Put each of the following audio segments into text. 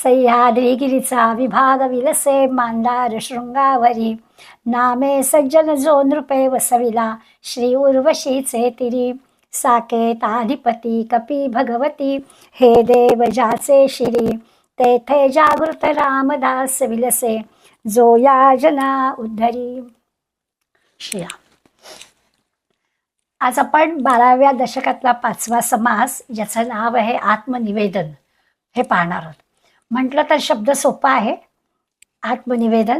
सह्याद्रीगिरीचा विभाग विलसे मांदार शृंगावरी, नामे सज्जन जो नृपे वसविला श्री उर्वशीचे तिरी. साकेताधिपती कपी भगवती हे देव जाचे शिरी, तेथे जागृत रामदास विलसे जो या जना उद्धरी. श्रीराम. आज आपण 12व्या दशकातला 5वा समास, ज्याचं नाव आहे आत्मनिवेदन, हे पाहणार आहोत. म्हटलं तर शब्द सोपा आहे, आत्मनिवेदन,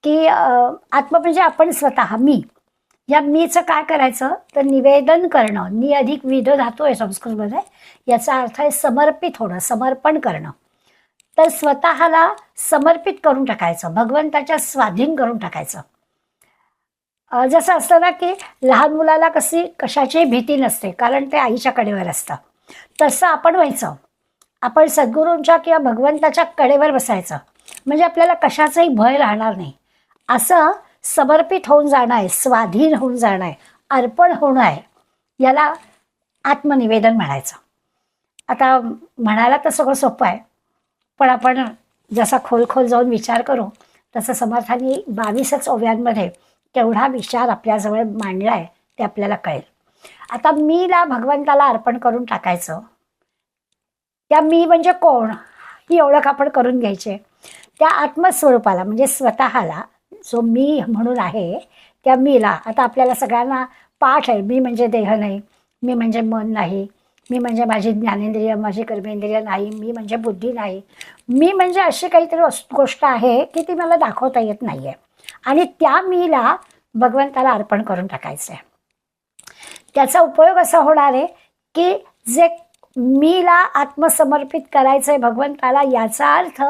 की आत्म म्हणजे आपण स्वतः, मी. या मीचं काय करायचं तर निवेदन करणं. नि अधिक विध धातू आहे संस्कृतमध्ये, याचा अर्थ आहे समर्पित होणं, समर्पण करणं. तर स्वतःला समर्पित करून टाकायचं, भगवंताच्या स्वाधीन करून टाकायचं. जसं असतं ना की लहान मुलाला कशाची भीती नसते, कारण ते आईच्या कडेवर असतं. तसं आपण व्हायचं. आपण सद्गुरूंच्या किंवा भगवंताच्या कडेवर बसायचं, म्हणजे आपल्याला कशाचाही भय राहणार नाही. असं समर्पित होऊन जाणं आहे, स्वाधीन होऊन जाणं आहे, अर्पण होणं आहे. याला आत्मनिवेदन म्हणायचं. आता म्हणायला तर सगळं सोपं आहे, पण आपण जसा खोल जाऊन विचार करू तसं समर्थांनी 22च ओव्यांमध्ये केवढा विचार आपल्याजवळ मांडला आहे ते आपल्याला कळेल. आता मीला भगवंताला अर्पण करून टाकायचं. त्या मी म्हणजे कोण ही ओळख आपण करून घ्यायची. त्या आत्मस्वरूपाला म्हणजे स्वतःला, जो मी म्हणून आहे त्या मीला. आता आपल्याला सगळ्यांना पाठ आहे, मी म्हणजे देह नाही, मी म्हणजे मन नाही, मी म्हणजे माझी ज्ञानेंद्रिय, माझी कर्मेंद्रिय नाही, मी म्हणजे बुद्धी नाही. मी म्हणजे अशी काहीतरी गोष्ट आहे की ती मला दाखवता येत नाही आहे, आणि त्या मीला भगवंताला अर्पण करून टाकायचं आहे. त्याचा उपयोग असा होणार आहे की जे मीला आत्मसमर्पित करायचं आहे भगवंताला, याचा अर्थ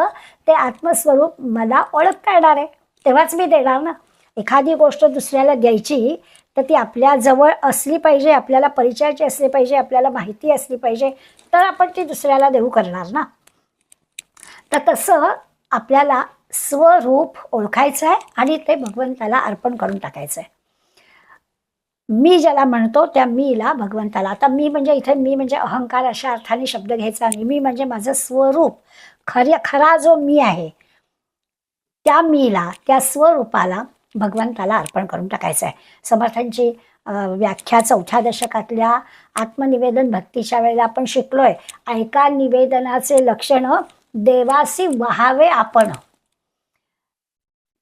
ते आत्मस्वरूप मला ओळखता येणार आहे, तेव्हाच मी देणार ना. एखादी गोष्ट दुसऱ्याला द्यायची तर ती आपल्या जवळ असली पाहिजे, आपल्याला परिचयाची असली पाहिजे, आपल्याला माहिती असली पाहिजे, तर आपण ती दुसऱ्याला देऊ करणार ना. तर तसं आपल्याला स्वरूप ओळखायचं आहे आणि ते भगवंताला अर्पण करून टाकायचं आहे. मी ज्याला म्हणतो त्या मीला भगवंताला. आता मी म्हणजे इथे मी म्हणजे अहंकार अशा अर्थाने शब्द घ्यायचा नाही. मी म्हणजे माझं स्वरूप, खरा जो मी आहे त्या मीला, त्या स्वरूपाला भगवंताला अर्पण करून टाकायचं आहे. समर्थांची व्याख्या 4थ्या दशकातल्या आत्मनिवेदन भक्तीच्या वेळेला आपण शिकलोय. ऐका निवेदनाचे लक्षण, देवासी वहावे आपण.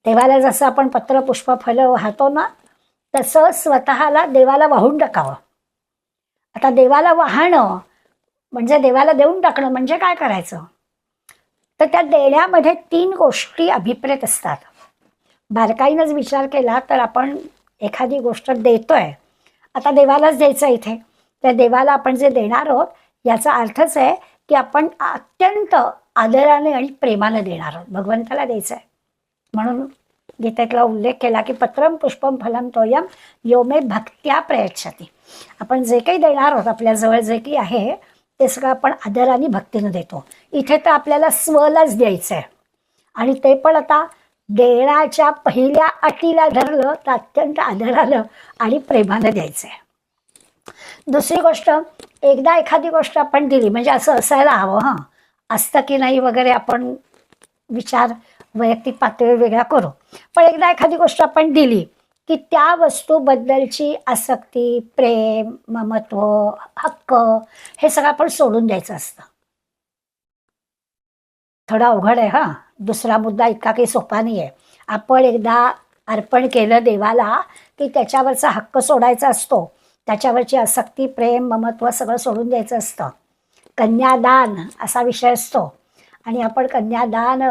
देवाला जसं आपण पत्र पुष्प फलं वाहतो ना, तसं स्वतःला देवाला वाहून टाकावं. आता देवाला वाहणं म्हणजे देवाला देऊन टाकणं म्हणजे काय करायचं तर त्या देण्यामध्ये 3 गोष्टी अभिप्रेत असतात. बारकाईनंच विचार केला तर आपण एखादी गोष्ट देतोय, आता देवालाच द्यायचं इथे, त्या देवाला आपण जे देणार आहोत याचा अर्थच आहे की आपण अत्यंत आदराने आणि प्रेमाने देणार आहोत, भगवंताला द्यायचं आहे. म्हणून गीतेतला उल्लेख केला की पत्रम पुष्पम फलम तोयम यो मे भक्त्या प्रयच्छति. आपण जे काही देणार आहोत, आपल्याजवळ जे काही आहे ते सगळं आपण आदराने भक्तीनं देतो. इथे तर आपल्याला स्वलाच द्यायचं आहे, आणि ते पण आता देण्याच्या पहिल्या अटीला धरलं तर अत्यंत आदरानं आणि प्रेमानं द्यायचं आहे. दुसरी गोष्ट, एकदा एखादी गोष्ट आपण दिली म्हणजे असं असायला हवं, हां असतं की नाही वगैरे आपण विचार वैयक्तिक पातळीवर वेगळा करू, पण एकदा एखादी गोष्ट आपण दिली की त्या वस्तूबद्दलची आसक्ती, प्रेम, ममत्व, हक्क हे सगळं आपण सोडून द्यायचं असतं. थोडा अवघड आहे हां. दुसरा मुद्दा इतका काही सोपा नाही आहे. आपण एकदा अर्पण केलं देवाला की त्याच्यावरचा हक्क सोडायचा असतो, त्याच्यावरची आसक्ती, प्रेम, ममत्व सगळं सोडून द्यायचं असतं. कन्यादान असा विषय असतो, आणि आपण कन्यादान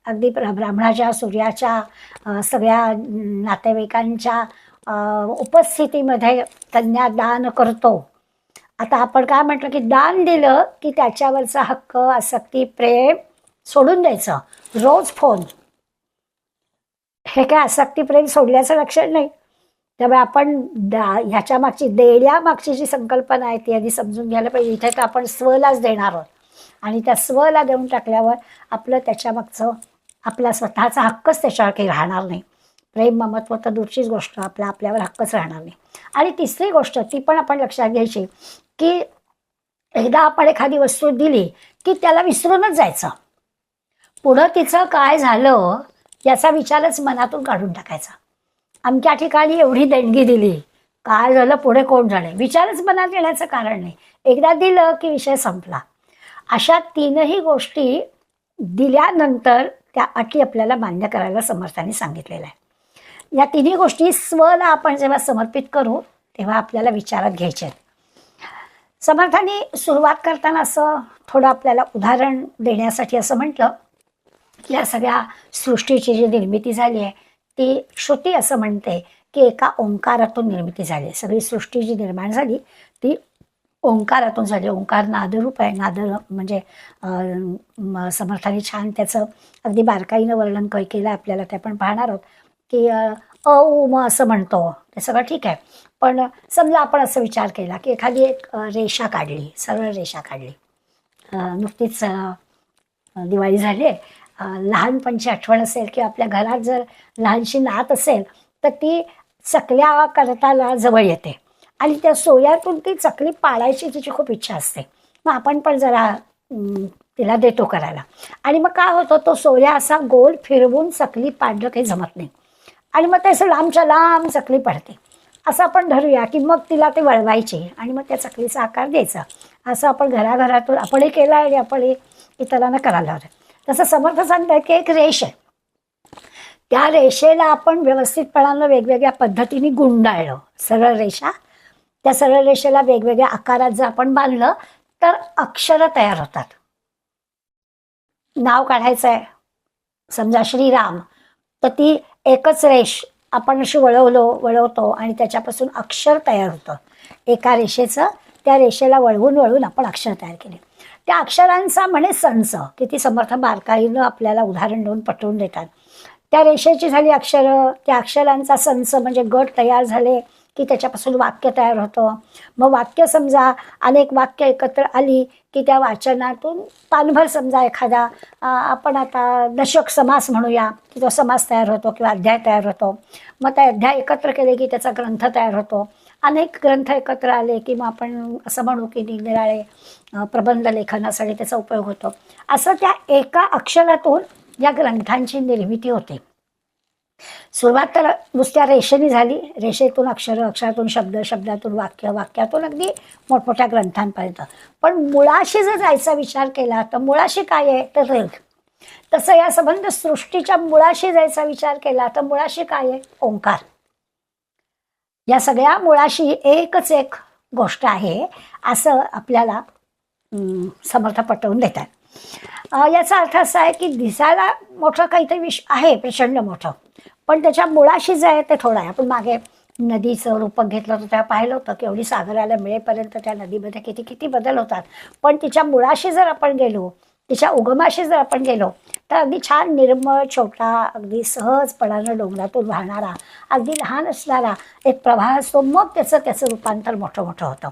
अगदी ब्राह्मणाच्या, सूर्याच्या, सगळ्या नातेवाईकांच्या उपस्थितीमध्ये कन्यादान करतो. आता आपण काय म्हटलं की दान दिलं की त्याच्यावरचा हक्क, आसक्ती, प्रेम सोडून द्यायचं. रोज फोन, हे काय आसक्ती प्रेम सोडल्याचं लक्षण नाही. त्यामुळे आपण ह्याच्या मागची, देण्यामागची जी संकल्पना आहे ती आधी समजून घ्यायला पाहिजे. इथे तर आपण स्वलाच देणार आहोत, आणि त्या स्वला देऊन टाकल्यावर आपलं त्याच्यामागचं आपला स्वतःचा हक्कच त्याच्यावर काही राहणार नाही. प्रेम, ममत्व तर दूरचीच गोष्ट, आपल्यावर हक्कच राहणार नाही. आणि तिसरी गोष्ट ती पण आपण लक्षात घ्यायची की एकदा आपण एखादी वस्तू दिली की त्याला विसरूनच जायचं. पुढं तिचं काय झालं याचा विचारच मनातून काढून टाकायचा. अमक्या ठिकाणी एवढी देणगी दिली, काय झालं, पुढे कोण झाले, विचारच मनात येण्याचं कारण नाही. एकदा दिलं की विषय संपला. अशा तीनही गोष्टी दिल्यानंतर त्या अटी आपल्याला मान्य करायला समर्थांनी सांगितलेलं आहे. या तिन्ही गोष्टी स्वला आपण जेव्हा समर्पित करू तेव्हा आपल्याला विचारात घ्यायचे आहेत. समर्थांनी सुरुवात करताना असं थोडं आपल्याला उदाहरण देण्यासाठी असं म्हटलं की या सगळ्या सृष्टीची जी निर्मिती झाली आहे ती श्रुती असं म्हणते की एका ओंकारातून निर्मिती झाली. सगळी सृष्टी जी निर्माण झाली ती ओंकारातून झाली. ओंकार नादरूप आहे. नाद म्हणजे समर्थांनी छान त्याचं अगदी बारकाईनं वर्णन केलं आपल्याला, ते आपण पाहणार आहोत की अ उ म असं म्हणतो, ते सगळं ठीक आहे. पण समजा आपण असं विचार केला की एखादी एक रेषा काढली, सरळ रेषा काढली. नुकतीच दिवाळी झाली आहे. लहानपणची आठवण असेल किंवा आपल्या घरात जर लहानशी नात असेल तर ती चकल्या करताना जवळ येते आणि त्या सोऱ्यातून ती चकली पाडायची तिची खूप इच्छा असते. मग आपण पण जरा तिला देतो करायला आणि मग काय होतं, तो सोऱ्या असा गोल फिरवून चकली पाडलं काही जमत नाही आणि मग ते असं लांबच्या लांब चकली पडते. असं आपण धरूया की मग तिला ते वळवायचे आणि मग त्या चकलीचा आकार द्यायचा. असं आपण घराघरातून आपणही केलं आणि आपणही इतरांना करायला हवं. तसं समर्थ सांगतात की एक रेष आहे, त्या रेषेला आपण व्यवस्थितपणानं वेगवेगळ्या पद्धतीने गुंडाळलं. सरळ रेषा, त्या सरळ रेषेला वेगवेगळ्या आकारात जर आपण बांधलं तर अक्षरं तयार होतात. नाव काढायचं आहे समजा श्रीराम, तर ती एकच रेष आपण अशी वळवतो आणि त्याच्यापासून अक्षर तयार होतं एका रेषेचं. त्या रेषेला वळवून वळवून आपण अक्षर तयार केले. त्या अक्षरांचा म्हणे संच, किती समर्थ बारकाईनं आपल्याला उदाहरण देऊन पटवून देतात. त्या रेषेची झाली अक्षरं, त्या अक्षरांचा संच म्हणजे गट तयार झाले की त्याच्यापासून वाक्य तयार होतं. मग वाक्य समजा अनेक वाक्य एकत्र आली की त्या वाचनातून तानभर समजा एखादा आपण आता दशक समास म्हणूया की तो समास तयार होतो किंवा अध्याय तयार होतो. मग त्या अध्याय एकत्र केले की त्याचा ग्रंथ तयार होतो. अनेक ग्रंथ एकत्र आले की मग आपण असं म्हणू की निरनिराळे प्रबंध लेखनासाठी त्याचा उपयोग होतो. असं त्या एका अक्षरातून या ग्रंथांची निर्मिती होते. सुरुवात तर नुसत्या रेषेने झाली, रेषेतून अक्षर, अक्षरातून शब्द, शब्दातून वाक्य, वाक्यातून अगदी मोठमोठ्या ग्रंथांपर्यंत. पण मुळाशी जर जायचा विचार केला तर मुळाशी काय आहे तर रेग. तसं या संबंध सृष्टीच्या मुळाशी जायचा विचार केला तर मुळाशी काय आहे ओंकार. या सगळ्या मुळाशी एकच एक गोष्ट आहे असं आपल्याला समर्थ पटवून देतात. याचा अर्थ असा आहे की दिसायला मोठं काहीतरी आहे प्रचंड मोठं, पण त्याच्या मुळाशी जे आहे ते थोडं आहे. आपण मागे नदीचं रूपक घेतलं होतं तेव्हा पाहिलं होतं की एवढी सागराला मिळेपर्यंत त्या नदीमध्ये किती किती बदल होतात. पण तिच्या मुळाशी जर आपण गेलो, तिच्या उगमाशी जर आपण गेलो तर अगदी छान निर्मळ छोटा, अगदी सहजपणानं डोंगरातून वाहणारा, अगदी लहान असणारा एक प्रवाह असतो. मग त्याचं रूपांतर मोठं मोठं होतं.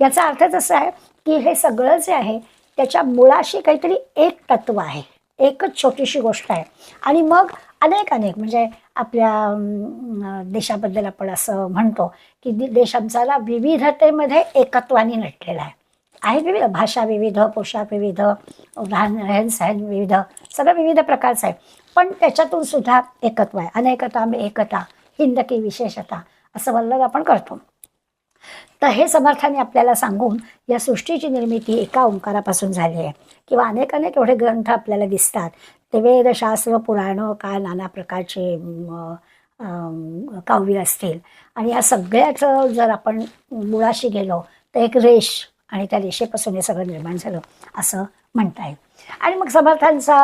याचा अर्थच असा आहे की हे सगळं जे आहे त्याच्या मुळाशी काहीतरी एक तत्व आहे, एकच छोटीशी गोष्ट आहे. आणि मग अनेक म्हणजे आपल्या देशाबद्दल आपण असं म्हणतो की देश आमचा विविधतेमध्ये एकत्वाने नटलेला आहे. विविध भाषा, विविध पोशाख, विविध रहन सहन विविध, सगळं विविध प्रकारचं आहे. पण त्याच्यातून सुद्धा एकत्व आहे. अनेकता में एकता, हिंद की विशेषता असं वर्णन आपण करतो. तर हे समर्थाने आपल्याला सांगून या सृष्टीची निर्मिती एका ओंकारापासून झाली आहे. किंवा अनेक एवढे ग्रंथ आपल्याला दिसतात. ते वेद, शास्त्र, पुराणं, काय नाना प्रकारचे काव्य असतील आणि या सगळ्याचं जर आपण मुळाशी गेलो तर एक रेष आणि त्या रेषेपासून हे सगळं निर्माण झालं असं म्हणता येईल. आणि मग समर्थांचा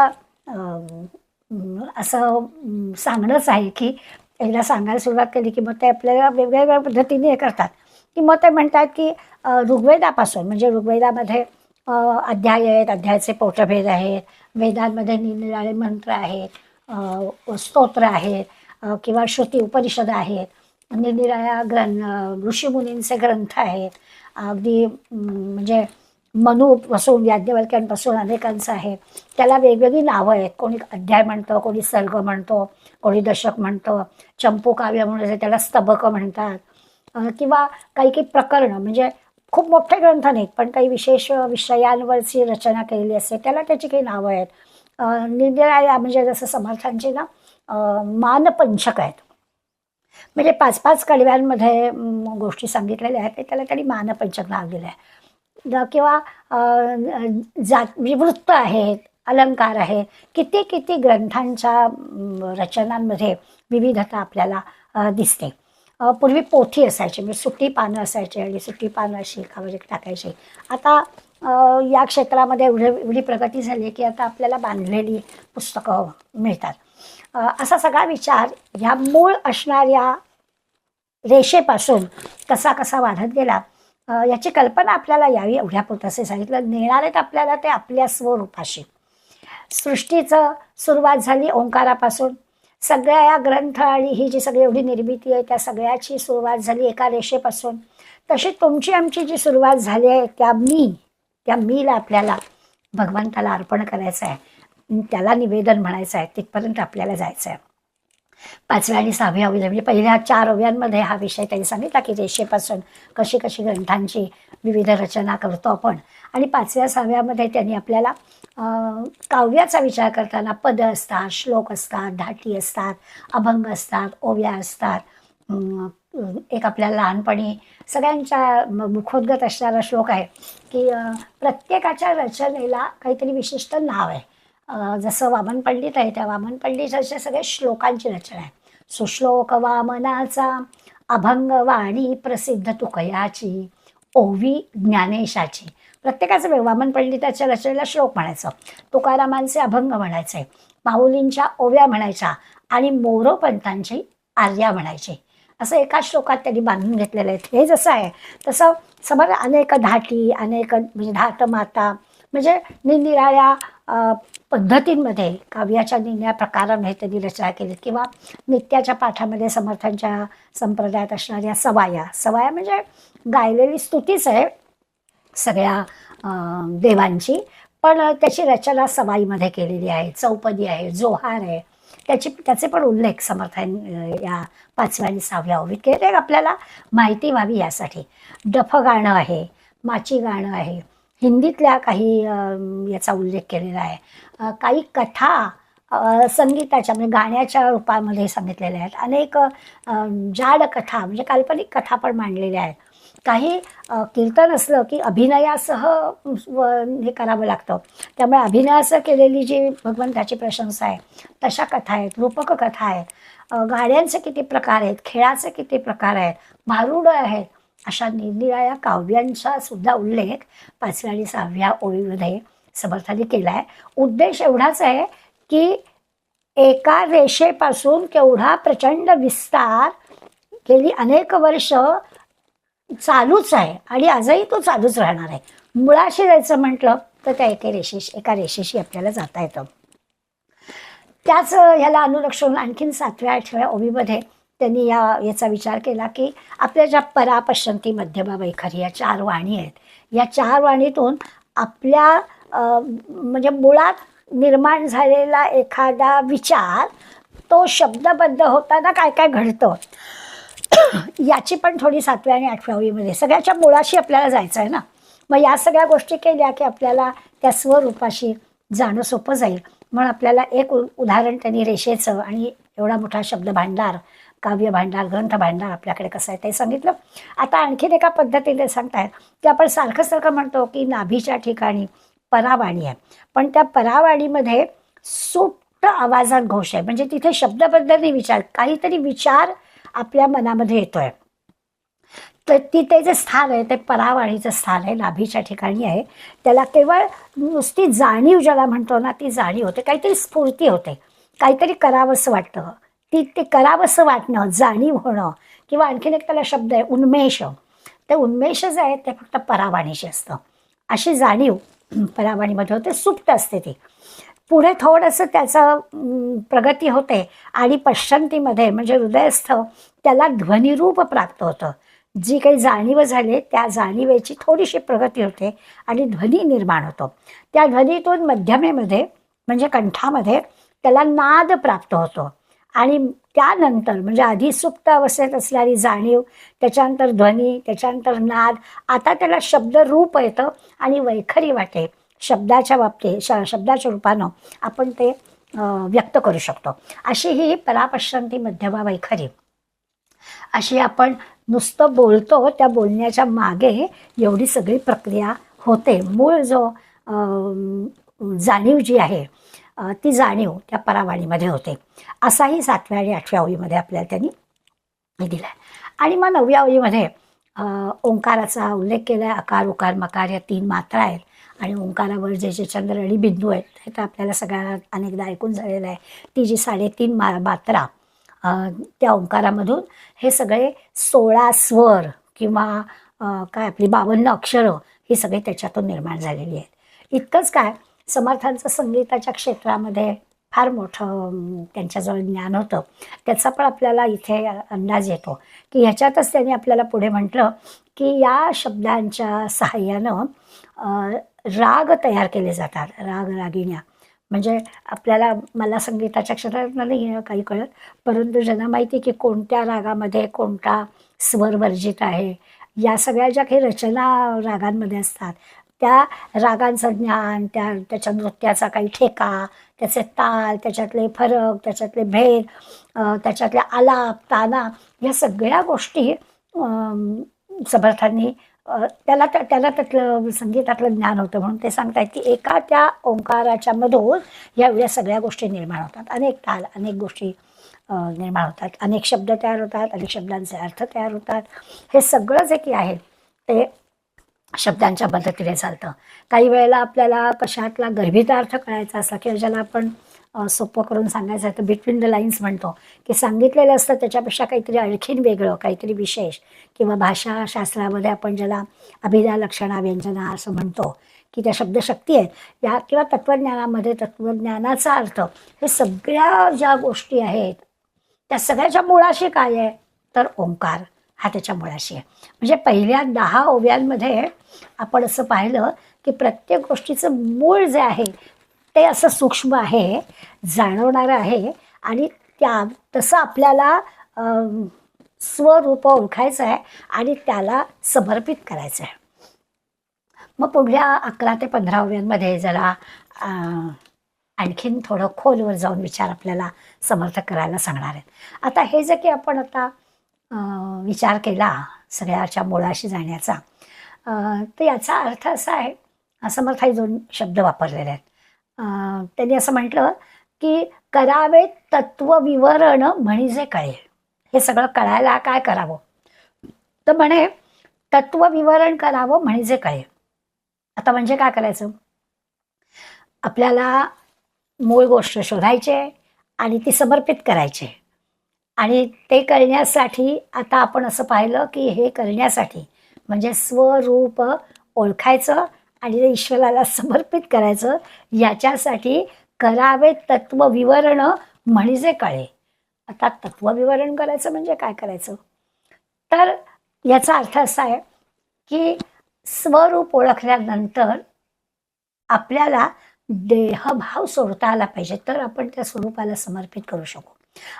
असं सांगणंच आहे की एकदा सांगायला सुरुवात केली की मग ते आपल्याला वेगवेगळ्या पद्धतीने हे करतात की मग ते म्हणतात की ऋग्वेदापासून, म्हणजे ऋग्वेदामध्ये अध्याय आहेत, अध्यायाचे पोटभेद आहेत, वेदांमध्ये निरनिराळे मंत्र आहेत, स्तोत्र आहेत किंवा श्रुती उपनिषद आहेत, निरनिराळ्या ऋषीमुनींचे ग्रंथ आहेत. अगदी म्हणजे मनुपासून याज्ञवल्क्यांपासून अनेकांचं आहे. त्याला वेगवेगळी नावं आहेत. कोणी अध्याय म्हणतं, कोणी सर्ग म्हणतो, कोणी दशक म्हणतं, चंपू काव्य म्हणून त्याला स्तबक म्हणतात. किंवा काही प्रकरणं, म्हणजे खूप मोठे ग्रंथ नाहीत पण काही विशेष विषयांवरची रचना केलेली असते त्याला त्याची काही नावं आहेत. निरनिराळ्या म्हणजे जसं समर्थांचे ना मानपंचक आहेत. म्हणजे 5-5 कडव्यांमध्ये गोष्टी सांगितलेल्या आहेत, ते त्याला त्यांनी मानपंचक नाव दिलं आहे. किंवा जात म्हणजे वृत्त आहेत, अलंकार आहे, किती किती ग्रंथांच्या रचनांमध्ये विविधता आपल्याला दिसते. पूर्वी पोथी असायची, म्हणजे सुट्टी पानं असायची आणि सुट्टी पानं अशी एकावर एक टाकायची. आता या क्षेत्रामध्ये एवढी प्रगती झाली आहे की आता आपल्याला बांधलेली पुस्तकं मिळतात. असा सगळा विचार ह्या मूळ असणाऱ्या रेषेपासून कसा कसा वाढत गेला याची कल्पना आपल्याला यावी एवढ्यापुरतं सांगितलं. नेणार आहेत आपल्याला ते आपल्या स्वरूपाशी. सृष्टीचं सुरुवात झाली ओंकारापासून. सगळ्या या ग्रंथ आणि ही जी सगळी एवढी निर्मिती आहे त्या सगळ्याची सुरुवात झाली एका रेषेपासून. तशी तुमची आमची जी सुरुवात झाली आहे त्या मीला आपल्याला भगवंताला अर्पण करायचं आहे, त्याला निवेदन म्हणायचं आहे, तिथपर्यंत आपल्याला जायचं आहे. 5व्या आणि 6व्या ओव्या म्हणजे पहिल्या 4 ओव्यांमध्ये हा विषय त्यांनी सांगितला की रेषेपासून कशी कशी ग्रंथांची विविध रचना करतो आपण. आणि 5व्या 6व्यामध्ये त्यांनी आपल्याला काव्याचा विचार करताना पद असतात, श्लोक असतात, धाटी असतात, अभंग असतात, ओव्या असतात. एक आपल्याला लहानपणी सगळ्यांच्या मुखोद्गत असणारा श्लोक आहे की प्रत्येकाच्या रचनेला काहीतरी विशिष्ट नाव आहे. जसं वामन पंडित आहे त्या वामन पंडिताच्या सगळ्या श्लोकांची रचना आहे. सुश्लोक वामनाचा, अभंग वाणी प्रसिद्ध तुकयाची, ओवी ज्ञानेशाची. प्रत्येकाचं वामन पंडिताच्या रचनेला श्लोक म्हणायचं, तुकारामांचे अभंग म्हणायचे, माऊलींच्या ओव्या म्हणायच्या आणि मोरोपंतांची आर्या म्हणायची. असं एका श्लोकात त्यांनी बांधून घेतलेलं आहे. हे जसं आहे तसं समज अनेक धाटी, अनेक म्हणजे धाटमाता म्हणजे निरनिराळ्या पद्धतींमध्ये काव्याच्या निरनिराळ्या प्रकारांमध्ये त्यांनी रचना केली. किंवा नित्याच्या पाठामध्ये समर्थांच्या संप्रदायात असणाऱ्या सवाया म्हणजे गायलेली स्तुतीच आहे सगळ्या देवांची, पण त्याची रचना सवाईमध्ये केलेली आहे. चौपदी आहे, जोहार आहे, त्याचे पण उल्लेख समर्थां या 5व्या आणि 6व्या ओवीत केले. आपल्याला माहिती व्हावी यासाठी. डफ गाणं आहे, माची गाणं आहे, हिंदीतल्या काही याचा उल्लेख केलेला आहे. काही कथा संगीताच्या म्हणजे गाण्याच्या रूपामध्ये सांगितलेल्या आहेत. अनेक जाड कथा म्हणजे काल्पनिक कथा पण मांडलेल्या आहेत. काही कीर्तन असलं की अभिनयासह हे करावं लागतं, त्यामुळे अभिनयासह केलेली जी भगवंताची प्रशंसा आहे तशा कथा आहेत, रूपक कथा आहेत. गाड्यांचे किती प्रकार आहेत, खेळाचे किती प्रकार आहेत, भारुडं आहेत. अशा निरनिराळ्या काव्यांचा सुद्धा उल्लेख 5व्या आणि 6व्या ओळीमध्ये समर्थांनी केला आहे. उद्देश एवढाच आहे की एका रेषेपासून केवढा प्रचंड विस्तार गेली अनेक वर्ष चालूच आहे आणि आजही तो चालूच राहणार आहे. मुळाशी जायचं म्हटलं तर त्या एका रेषेशी आपल्याला जाता येतं. त्याच ह्याला अनुलक्षून आणखीन 7व्या 8व्या ओवीमध्ये त्यांनी याचा विचार केला की आपल्या ज्या परा पश्यंती मध्यमा वैखरी या 4 वाणी आहेत, या 4 वाणीतून आपल्या म्हणजे मुळात निर्माण झालेला एखादा विचार तो शब्दबद्ध होताना काय काय घडतं याची पण थोडी 7व्या आणि 8व्या ओळीमध्ये सगळ्याच्या मुळाशी आपल्याला जायचं आहे ना. मग या सगळ्या गोष्टी केल्या की आपल्याला त्या स्वरूपाशी जाणं सोपं जाईल. म्हणून आपल्याला एक उदाहरण त्यांनी रेषेचं आणि एवढा मोठा शब्द भांडार, काव्य भांडार, ग्रंथ भांडार आपल्याकडे कसं आहे ते सांगितलं. आता आणखीन एका पद्धतीने सांगतायत की आपण सारखं म्हणतो की नाभीच्या ठिकाणी परावाणी आहे, पण त्या परावाणीमध्ये सुप्त आवाजात घोष आहे. म्हणजे तिथे शब्दबद्ध नाही, विचार काहीतरी विचार आपल्या मनामध्ये येतोय. तर तिथे जे स्थान आहे ते परावाणीचं स्थान आहे, नाभीच्या ठिकाणी आहे. त्याला केवळ नुसती जाणीव ज्याला म्हणतो ना ती जाणीव होते, काहीतरी स्फूर्ती होते, काहीतरी करावंसं वाटतं, ते करावंसं वाटणं, जाणीव होणं. किंवा आणखीन एक त्याला शब्द आहे उन्मेष. ते उन्मेष जे आहे ते फक्त परावाणीशी असतं. अशी जाणीव परावाणीमध्ये होते, सुप्त असते ती. पुढे थोडंसं त्याचं प्रगती होते आणि पश्चंतीमध्ये म्हणजे हृदयस्थ त्याला ध्वनिरूप प्राप्त होतं. जी काही जाणीव झाली त्या जाणीवेची थोडीशी प्रगती होते आणि ध्वनी निर्माण होतो. त्या ध्वनीतून मध्यमेमध्ये म्हणजे कंठामध्ये त्याला नाद प्राप्त होतो आणि त्यानंतर म्हणजे आधी सुप्त अवस्थेत असणारी जाणीव, त्याच्यानंतर ध्वनी, त्याच्यानंतर नाद, आता त्याला शब्दरूप येतं आणि वैखरी वाटे. शब्दाच्या बाबतीत शब्दाच्या रूपानं आपण ते व्यक्त करू शकतो. अशी ही परापश्रंती मध्यमा वैखरी, अशी आपण नुसतं बोलतो, त्या बोलण्याच्या मागे एवढी सगळी प्रक्रिया होते. मूळ जो जाणीव जी आहे ती जाणीव त्या परावाणीमध्ये होते. असाही 7व्या आणि 8व्या ओळीमध्ये आपल्याला त्यांनी दिला आहे. आणि मग 9व्या ओळीमध्ये ओंकाराचा उल्लेख केला आहे. अकार उकार मकार या 3 मात्रा आहेत आणि ओंकारावर जे जे चंद्र आणि बिंदू आहेत हे तर आपल्याला सगळ्यांना अनेकदा ऐकून झालेलं आहे. ती जी 3.5 मात्रा त्या ओंकारामधून हे सगळे 16 स्वर किंवा काय आपली 52 अक्षरं ही सगळी त्याच्यातून निर्माण झालेली आहेत. इतकंच काय, समर्थांचं संगीताच्या क्षेत्रामध्ये फार मोठं त्यांच्याजवळ ज्ञान होतं. त्याचा पण आपल्याला इथे अंदाज येतो की ह्याच्यातच त्यांनी आपल्याला पुढे म्हटलं की या शब्दांच्या सहाय्यानं राग तयार केले जातात. राग रागिण्या म्हणजे मला संगीताच्या क्षेत्रात नाही काही कळत, परंतु ज्यांना माहिती आहे की कोणत्या रागामध्ये कोणता स्वर वर्जित आहे, या सगळ्या ज्या काही रचना रागांमध्ये असतात त्या रागांचं ज्ञान, त्याच्या नृत्याचा काही ठेका, त्याचे ताल, त्याच्यातले फरक, त्याच्यातले भेद, त्याच्यातले आलाप ताना, या सगळ्या गोष्टी समर्थांनी त्याला त्यातलं संगीतातलं ज्ञान होतं. म्हणून ते सांगतायत की एका त्या ओंकाराच्या मधून या एवढ्या सगळ्या गोष्टी निर्माण होतात. अनेक ताल, अनेक गोष्टी निर्माण होतात, अनेक शब्द तयार होतात, अनेक शब्दांचे अर्थ तयार होतात. हे सगळं जे की आहे ते शब्दांच्या मदतीने चालतं. काही वेळेला आपल्याला कशातला गर्भित अर्थ कळायचा असला किंवा ज्याला आपण सोपं करून सांगायचं आहे तर बिटवीन द लाईन्स म्हणतो की सांगितलेलं असतं त्याच्यापेक्षा काहीतरी आणखीन वेगळं, काहीतरी विशेष, किंवा भाषाशास्त्रामध्ये आपण ज्याला अभिधा लक्षणा व्यंजना असं म्हणतो की त्या शब्दशक्ती आहेत या, किंवा तत्त्वज्ञानामध्ये तत्त्वज्ञानाचा अर्थ, हे सगळ्या ज्या गोष्टी आहेत त्या सगळ्याच्या मुळाशी काय आहे तर ओंकार हा त्याच्या मुळाशी आहे. म्हणजे पहिल्या 10 ओव्यांमध्ये आपण असं पाहिलं की प्रत्येक गोष्टीचं मूळ जे आहे ते असं सूक्ष्म आहे, जाणवणारं आहे आणि तसं आपल्याला स्वरूप ओळखायचं आहे आणि त्याला समर्पित करायचं आहे. मग पुढल्या 11 ते 15 ओव्यांमध्ये जरा आणखीन थोडं खोलवर जाऊन विचार आपल्याला समर्थ करायला सांगणार आहेत. आता हे जे की आपण आता विचार केला सगळ्याच्या मुळाशी जाण्याचा, तर याचा अर्थ असा आहे, समर्थाई 2 शब्द वापरलेले आहेत. त्यांनी असं म्हटलं की करावे तत्वविवरण म्हणजे कळे. हे सगळं कळायला काय करावं तर म्हणे तत्वविवरण करावं म्हणजे कळे. आता म्हणजे काय करायचं, आपल्याला मूळ गोष्ट शोधायची आणि ती समर्पित करायची. आणि ते करण्यासाठी आता आपण असं पाहिलं की हे करण्यासाठी म्हणजे स्वरूप ओळखायचं आणि ते ईश्वराला समर्पित करायचं, याच्यासाठी करावे तत्वविवरण म्हणजे कळे. आता तत्वविवरण करायचं म्हणजे काय करायचं तर याचा अर्थ असा आहे की स्वरूप ओळखल्यानंतर आपल्याला देहभाव सोडता आला पाहिजे, तर आपण त्या स्वरूपाला समर्पित करू शकू.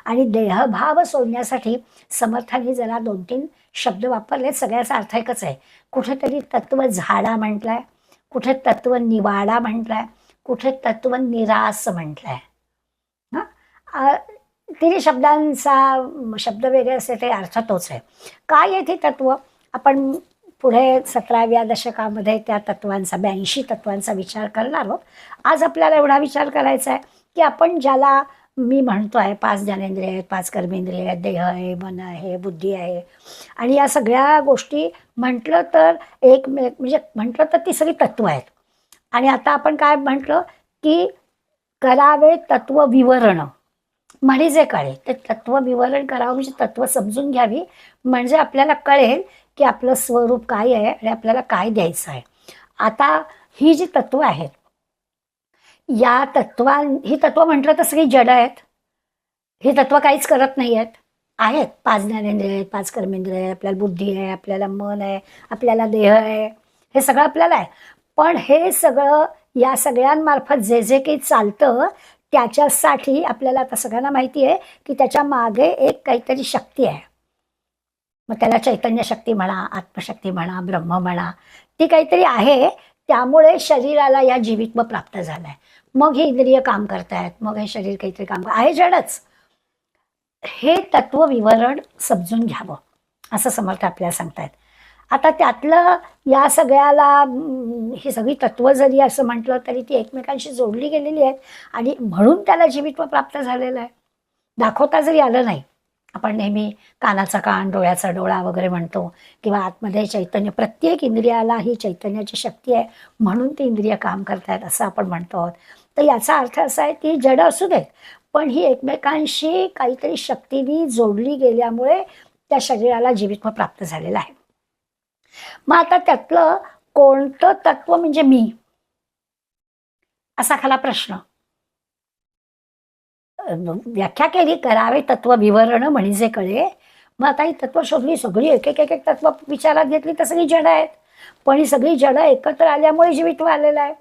आणि देहभाव सोडण्यासाठी समर्थांनी जरा 2-3 शब्द वापरले. सगळ्याचा अर्थ एकच आहे. कुठेतरी तत्व झाडा म्हटलंय, कुठे तत्व निवाडा म्हटलंय, कुठे तत्व निरास म्हटलंय. तिन्ही शब्दांचा शब्द वेगळे असते ते अर्थ तोच आहे. काय आहे ते तत्व, आपण पुढे 17व्या दशकामध्ये त्या तत्वांचा 82 तत्वांचा विचार करणार आहोत. आज आपल्याला एवढा विचार करायचा आहे की आपण ज्याला मी म्हणतो आहे 5 ज्ञानेंद्रिय आहेत, 5 कर्मेंद्रिय आहेत, देह आहे, मन आहे, बुद्धी आहे, आणि या सगळ्या गोष्टी म्हटलं तर म्हणजे म्हटलं तर ती सगळी तत्व आहेत. आणि आता आपण काय म्हटलं की करावे तत्वविवरण म्हणजे कळे. ते तत्वविवरण करावं म्हणजे तत्व समजून घ्यावी, म्हणजे आपल्याला कळेल की आपलं स्वरूप काय आहे आणि आपल्याला काय द्यायचं आहे. आता ही जी तत्व आहेत या ही तत्व म्हटलं तर सगळी जड आहेत. ही तत्व काहीच करत नाही आहेत. 5 ज्ञानेंद्रिय आहेत, 5 कर्मेंद्रिय आहे, आपल्याला बुद्धी आहे, आपल्याला मन आहे, आपल्याला देह आहे, हे सगळं आपल्याला आहे. पण हे सगळं या सगळ्यांमार्फत जे जे काही चालतं त्याच्यासाठी आपल्याला आता सगळ्यांना माहिती आहे की त्याच्या मागे एक काहीतरी शक्ती आहे. मग त्याला चैतन्य शक्ती म्हणा, आत्मशक्ती म्हणा, ब्रह्म म्हणा, ती काहीतरी आहे. त्यामुळे शरीराला या जीवित्व प्राप्त झालंय. मग हे इंद्रिय काम करतायत, मग हे शरीर काहीतरी काम आहे जडच. हे तत्व विवरण समजून घ्यावं असं समर्थ आपल्याला सांगतायत. आता त्यातलं या सगळ्याला ही सगळी तत्व जरी असं म्हटलं तरी ती एकमेकांशी जोडली गेलेली आहेत आणि म्हणून त्याला जीवित्व प्राप्त झालेलं आहे. दाखवता जरी आलं नाही, आपण नेहमी कानाचा कान, डोळ्याचा डोळा वगैरे म्हणतो, किंवा आतमध्ये चैतन्य, प्रत्येक इंद्रियाला ही चैतन्याची शक्ती आहे म्हणून ती इंद्रिय काम करतायत असं आपण म्हणतो आहोत. तर याचा अर्थ असा आहे की जड असू देत, पण ही एकमेकांशी काहीतरी शक्तीने जोडली गेल्यामुळे त्या शरीराला जीवित्व प्राप्त झालेलं आहे. मग आता त्यातलं कोणतं तत्व म्हणजे मी, असा खरा प्रश्न. व्याख्या केली, करावे तत्व विवरण म्हणजे कळे. मग आता ही तत्व शोधली, सगळी एक एक एक एक तत्व विचारात घेतली तर सगळी जड आहेत, पण ही सगळी जड एकत्र आल्यामुळे जीवित्व आलेलं आहे.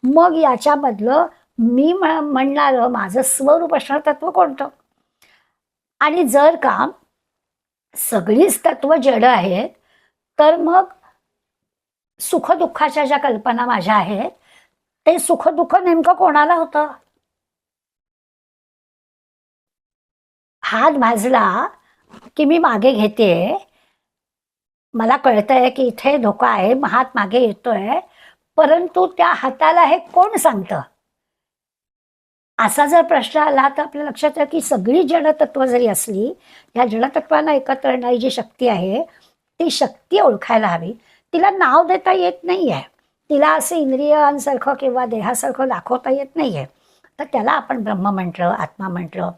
मग याच्यामधलं मी म्हणणारं माझं स्वरूप असणारं तत्व कोणतं? आणि जर का सगळीच तत्व जड आहेत तर मग सुखदुःखाच्या ज्या कल्पना माझ्या आहेत ते सुखदुःख नेमकं कोणाला होतं? हात भाजला की मी मागे घेते, मला कळतंय की इथे धोका आहे, हात मागे येतोय, परंतु त्या हाताला हे कोण सांगतं? असा जर प्रश्न आला तर आपल्या लक्षात येईल की सगळी जडतत्व जरी असली, या जडतत्वांना एकत्र येणारी जी शक्ती आहे ती शक्ती ओळखायला हवी. तिला नाव देता येत नाहीये, तिला असं इंद्रियांसारखं किंवा देहासारखं दाखवता येत नाहीये. तर त्याला आपण ब्रह्म म्हटलं, आत्मा म्हटलं,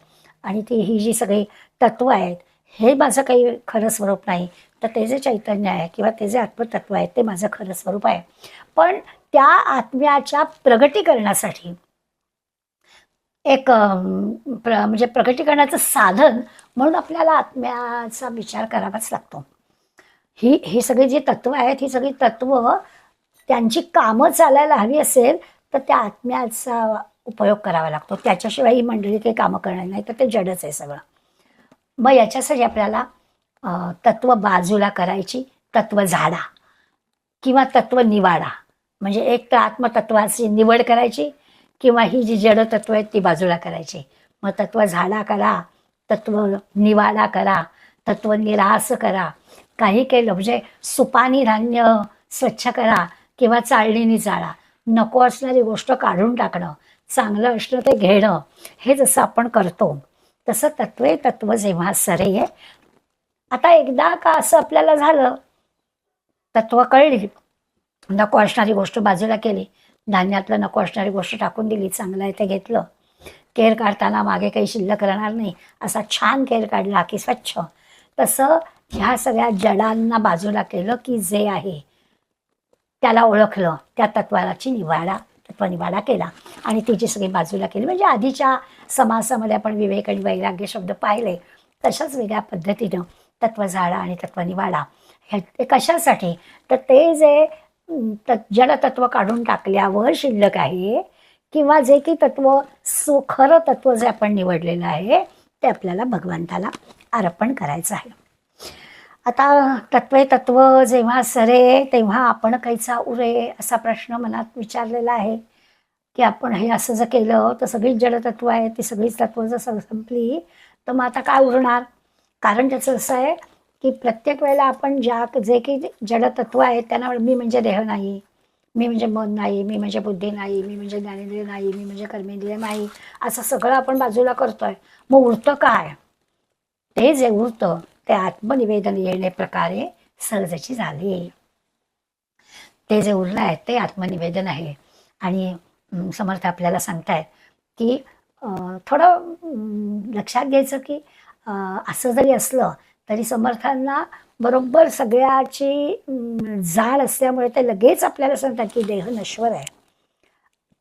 आणि ती ही जी सगळी तत्व आहेत हे माझं काही खरं स्वरूप नाही, तर ते जे चैतन्य आहे किंवा ते जे आत्मतत्व आहे ते माझं खरं स्वरूप आहे. पण त्या आत्म्याच्या प्रगटीकरणासाठी एक म्हणजे प्रगटीकरणाचं साधन म्हणून आपल्याला आत्म्याचा विचार करावाच लागतो. ही सगळी जी तत्व आहेत, ही सगळी तत्व त्यांची कामं चालायला हवी असेल तर त्या आत्म्याचा उपयोग करावा लागतो. त्याच्याशिवाय ही मंडळी काही कामं करणार नाही, तर ते जडच आहे सगळं. मग याच्यासाठी आपल्याला तत्व बाजूला करायची, तत्व झाडा किंवा तत्व निवाडा, म्हणजे एक तर आत्मतत्वाची निवड करायची किंवा ही जी जड तत्व आहेत ती बाजूला करायची. मग तत्व झाडा करा, तत्व निवाडा करा, तत्व निरास करा, काही केलं म्हणजे सुपानी धान्य स्वच्छ करा किंवा चाळणीने जाळा, नको असणारी गोष्ट काढून टाकणं, चांगलं असलं ते घेणं, हे जसं आपण करतो तसं तत्वे तत्व जेव्हा सरे. आता एकदा का असं आपल्याला झालं, तत्व कळली, नको असणारी गोष्ट बाजूला केली, धान्यातलं नको असणारी गोष्ट टाकून दिली, चांगलं आहे ते घेतलं, केर काढताना मागे काही शिल्लक राहणार नाही असा छान केर काढला की स्वच्छ, तसं ह्या सगळ्या जडांना बाजूला केलं की जे आहे त्याला ओळखलं, त्या तत्वाची तत्वनिवाडा केला आणि तिची सगळी बाजूला केली. म्हणजे आधीच्या समासामध्ये आपण विवेक आणि वैराग्य शब्द पाहिले, तशाच वेगळ्या पद्धतीनं तत्व झाडा आणि तत्वनिवाडा हे कशासाठी? तर ते जे जडतत्व काढून टाकल्यावर शिल्लक आहे किंवा जे की तत्व खरं तत्व जे आपण निवडलेलं आहे ते आपल्याला भगवंताला अर्पण करायचं आहे. आता तत्व जेव्हा सरे तेव्हा आपण काहीचा उरे असा प्रश्न मनात विचारलेला आहे की आपण हे असं जर केलं तर सगळीच जडतत्व आहे, ती सगळीच तत्व जर संपली तर मग आता काय उरणार? कारण त्याचं असं आहे की प्रत्येक वेळेला आपण जे की जडतत्व आहेत त्यांना मी म्हणजे देह नाही, मी म्हणजे मन नाही, मी म्हणजे बुद्धी नाही, मी म्हणजे ज्ञानेंद्रिय नाही, मी म्हणजे कर्मेंद्रिय नाही, असं सगळं आपण बाजूला करतोय. मग उरतं काय? ते जे उरतं ते आत्मनिवेदन येणे प्रकारे सहजची झाली. ते जे उरलं आहे ते आत्मनिवेदन आहे. आणि समर्थ आपल्याला सांगतायत की थोडं लक्षात घ्यायचं की असं जरी असलं तरी समर्थांना बरोबर सगळ्याची जाण असल्यामुळे ते लगेच आपल्याला सांगतात की देह नश्वर आहे.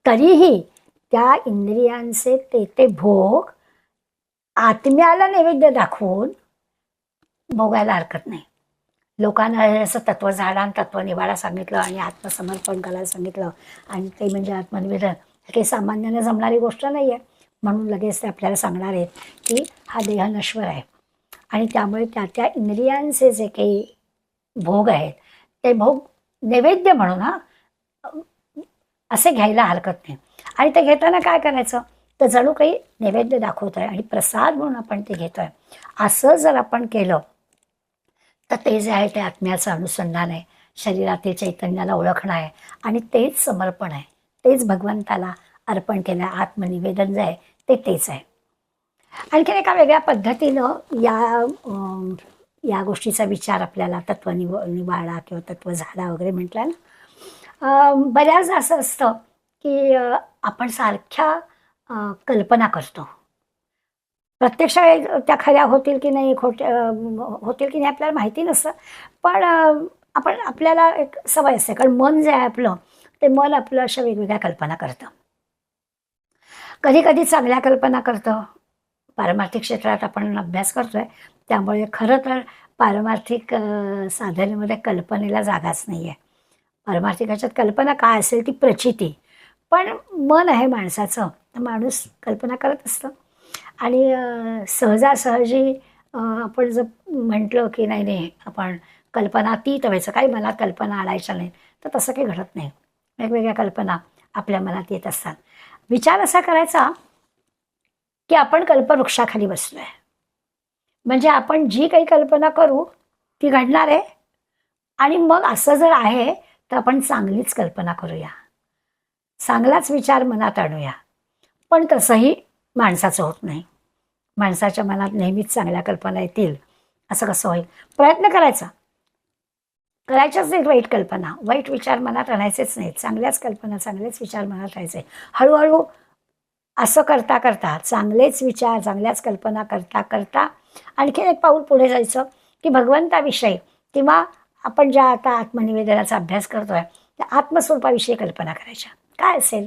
तरीही त्या इंद्रियांचे ते भोग आत्म्याला नैवेद्य दाखवून भोगायला हरकत नाही. लोकांना असं तत्व झाडा आणि तत्व निवाडा सांगितलं आणि आत्मसमर्पण करायला सांगितलं आणि ते म्हणजे आत्मनिवेदन, हे काही सामान्याने जमणारी गोष्ट नाही आहे. म्हणून लगेच ते आपल्याला सांगणार आहेत की हा देह नश्वर आहे आणि त्यामुळे त्या इंद्रियांचे जे काही भोग आहेत ते भोग नैवेद्य म्हणून असे घ्यायला हरकत नाही. आणि ते घेताना काय करायचं, तर जणू काही नैवेद्य दाखवतोय आणि प्रसाद म्हणून आपण ते घेतोय, असं जर आपण केलं तर ते जे आहे ते आत्म्याचं अनुसंधान आहे, शरीरातील चैतन्याला ओळखणं आहे आणि तेच समर्पण आहे, तेच भगवंताला अर्पण केलं आहे. आत्मनिवेदन जे आहे ते तेच आहे. आणखीन एका वेगळ्या पद्धतीनं या गोष्टीचा विचार आपल्याला निवाडा किंवा तत्वझाडा वगैरे म्हटलं ना, बऱ्याचदा असं असतं की आपण सारख्या कल्पना करतो. प्रत्यक्ष त्या खऱ्या होतील की नाही, होतील की नाही आपल्याला माहिती नसतं. पण आपण आपल्याला एक सवय असते, कारण मन जे आहे आपलं, ते मन आपलं अशा वेगवेगळ्या कल्पना करतं. कधी कधी चांगल्या कल्पना करतं. पारमार्थिक क्षेत्रात आपण अभ्यास करतोय, त्यामुळे खरं तर पारमार्थिक साधनेमध्ये कल्पनेला जागाच नाही आहे. पारमार्थिक ह्याच्यात कल्पना काय असेल ती प्रचिती. पण मन आहे माणसाचं, तर माणूस कल्पना करत असतं. आणि सहजासहजी आपण जर म्हटलं की नाही नाही आपण कल्पनातीत व्हायचं, काही मनात कल्पना आणायच्या नाहीत, तर तसं काही घडत नाही. वेगवेगळ्या कल्पना आपल्या मनात येत असतात. विचार असा करायचा की आपण कल्पवृक्षाखाली बसलोय, म्हणजे आपण जी काही कल्पना करू ती घडणार आहे. आणि मग असं जर आहे तर आपण चांगलीच कल्पना करूया, चांगलाच विचार मनात आणूया. पण तसंही माणसाचं होत नाही. माणसाच्या मनात नेहमीच चांगल्या कल्पना येतील असं कसं होईल? प्रयत्न करायचा, करायच्याच नाहीत वाईट कल्पना, वाईट विचार मनात आणायचेच नाहीत. चांगल्याच कल्पना, चांगलेच विचार मनात आणायचे. हळूहळू असं करता करता, चांगलेच विचार, चांगल्याच कल्पना करता करता आणखीन एक पाऊल पुढे जायचं की भगवंताविषयी किंवा आपण ज्या आता आत्मनिवेदनाचा अभ्यास करतोय त्या आत्मस्वरूपाविषयी कल्पना करायच्या. काय असेल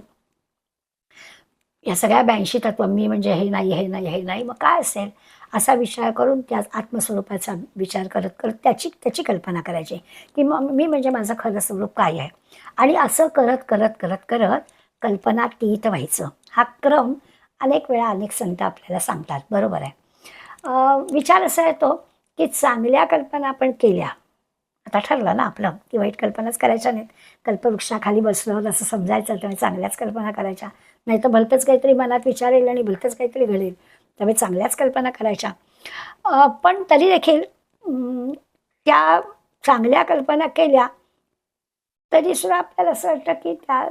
या सगळ्या 82 तत्व, मी म्हणजे हे नाही, हे नाही, हे नाही, मग काय असेल असा विचार करून त्या आत्मस्वरूपाचा विचार करत करत त्याची कल्पना करायची की मग मी म्हणजे माझं खरं स्वरूप काय आहे. आणि असं करत करत करत करत कल्पनातीत व्हायचं. हा क्रम अनेक वेळा अनेक संत आपल्याला सांगतात. बरोबर आहे. विचार असा येतो की चांगल्या कल्पना आपण केल्या, आता ठरलं ना आपलं की वाईट कल्पनाच करायच्या नाहीत. कल्पवृक्षाखाली बसलो असं समजायचं, त्यामुळे चांगल्याच कल्पना करायच्या. नाही तर भलतंच काहीतरी मनात विचार येईल आणि भलतंच काहीतरी घडेल, त्यामुळे चांगल्याच कल्पना करायच्या. पण तरी देखील त्या चांगल्या कल्पना केल्या तरी सुद्धा आपल्याला असं वाटतं की त्या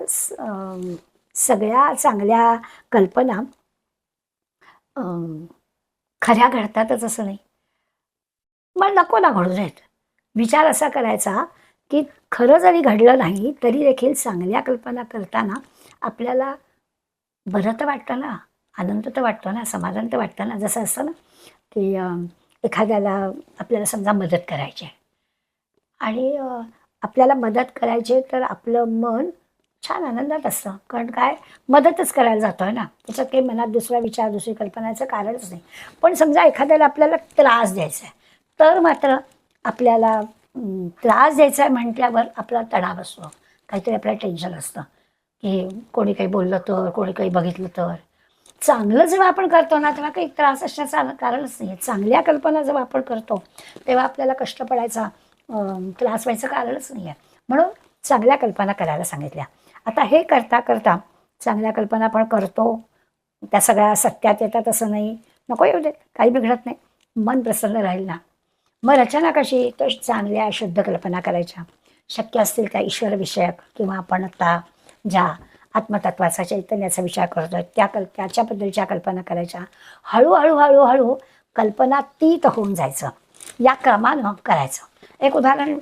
सगळ्या चांगल्या कल्पना खऱ्या घडतातच असं नाही. मग नको ना घडू देत. विचार असा करायचा की खरं जरी घडलं नाही तरी देखील चांगल्या कल्पना करताना आपल्याला बरं तर वाटतं ना, आनंद तर वाटतो ना, समाधान तर वाटतं ना. जसं असतं ना की एखाद्याला आपल्याला समजा मदत करायची आहे आणि आपल्याला मदत करायची तर आपलं मन छान आनंदात असतं. कारण काय, मदतच करायला जातोय ना, त्याच्यात काही मनात दुसरा विचार, दुसरी कल्पनाचं कारणच नाही. पण समजा एखाद्याला आपल्याला त्रास द्यायचा आहे, तर मात्र आपल्याला त्रास द्यायचा आहे म्हटल्यावर आपला तणाव असतो, काहीतरी आपल्याला टेन्शन असतं की कोणी काही बोललं तर, कोणी काही बघितलं तर. चांगलं जेव्हा आपण करतो ना तेव्हा काही त्रास असण्याचं कारणच नाही आहे. चांगल्या कल्पना जेव्हा आपण करतो तेव्हा आपल्याला कष्ट पडायचा, त्रास व्हायचं कारणच नाही आहे. म्हणून चांगल्या कल्पना करायला सांगितल्या. आता हे करता करता चांगल्या कल्पना आपण करतो, त्या सगळ्या सत्यात येतात असं नाही, नको येऊ देत, काही बिघडत नाही, मन प्रसन्न राहील ना. मग रचना कशी, तर चांगल्या शुद्ध कल्पना करायच्या, शक्य असतील त्या ईश्वरविषयक किंवा आपण आता ज्या आत्मतत्वाचा चैतन्याचा विचार करतोय त्याच्याबद्दलच्या कल्पना करायच्या. हळूहळू हळूहळू कल्पनातीत होऊन जायचं, या क्रमानं करायचं. एक उदाहरण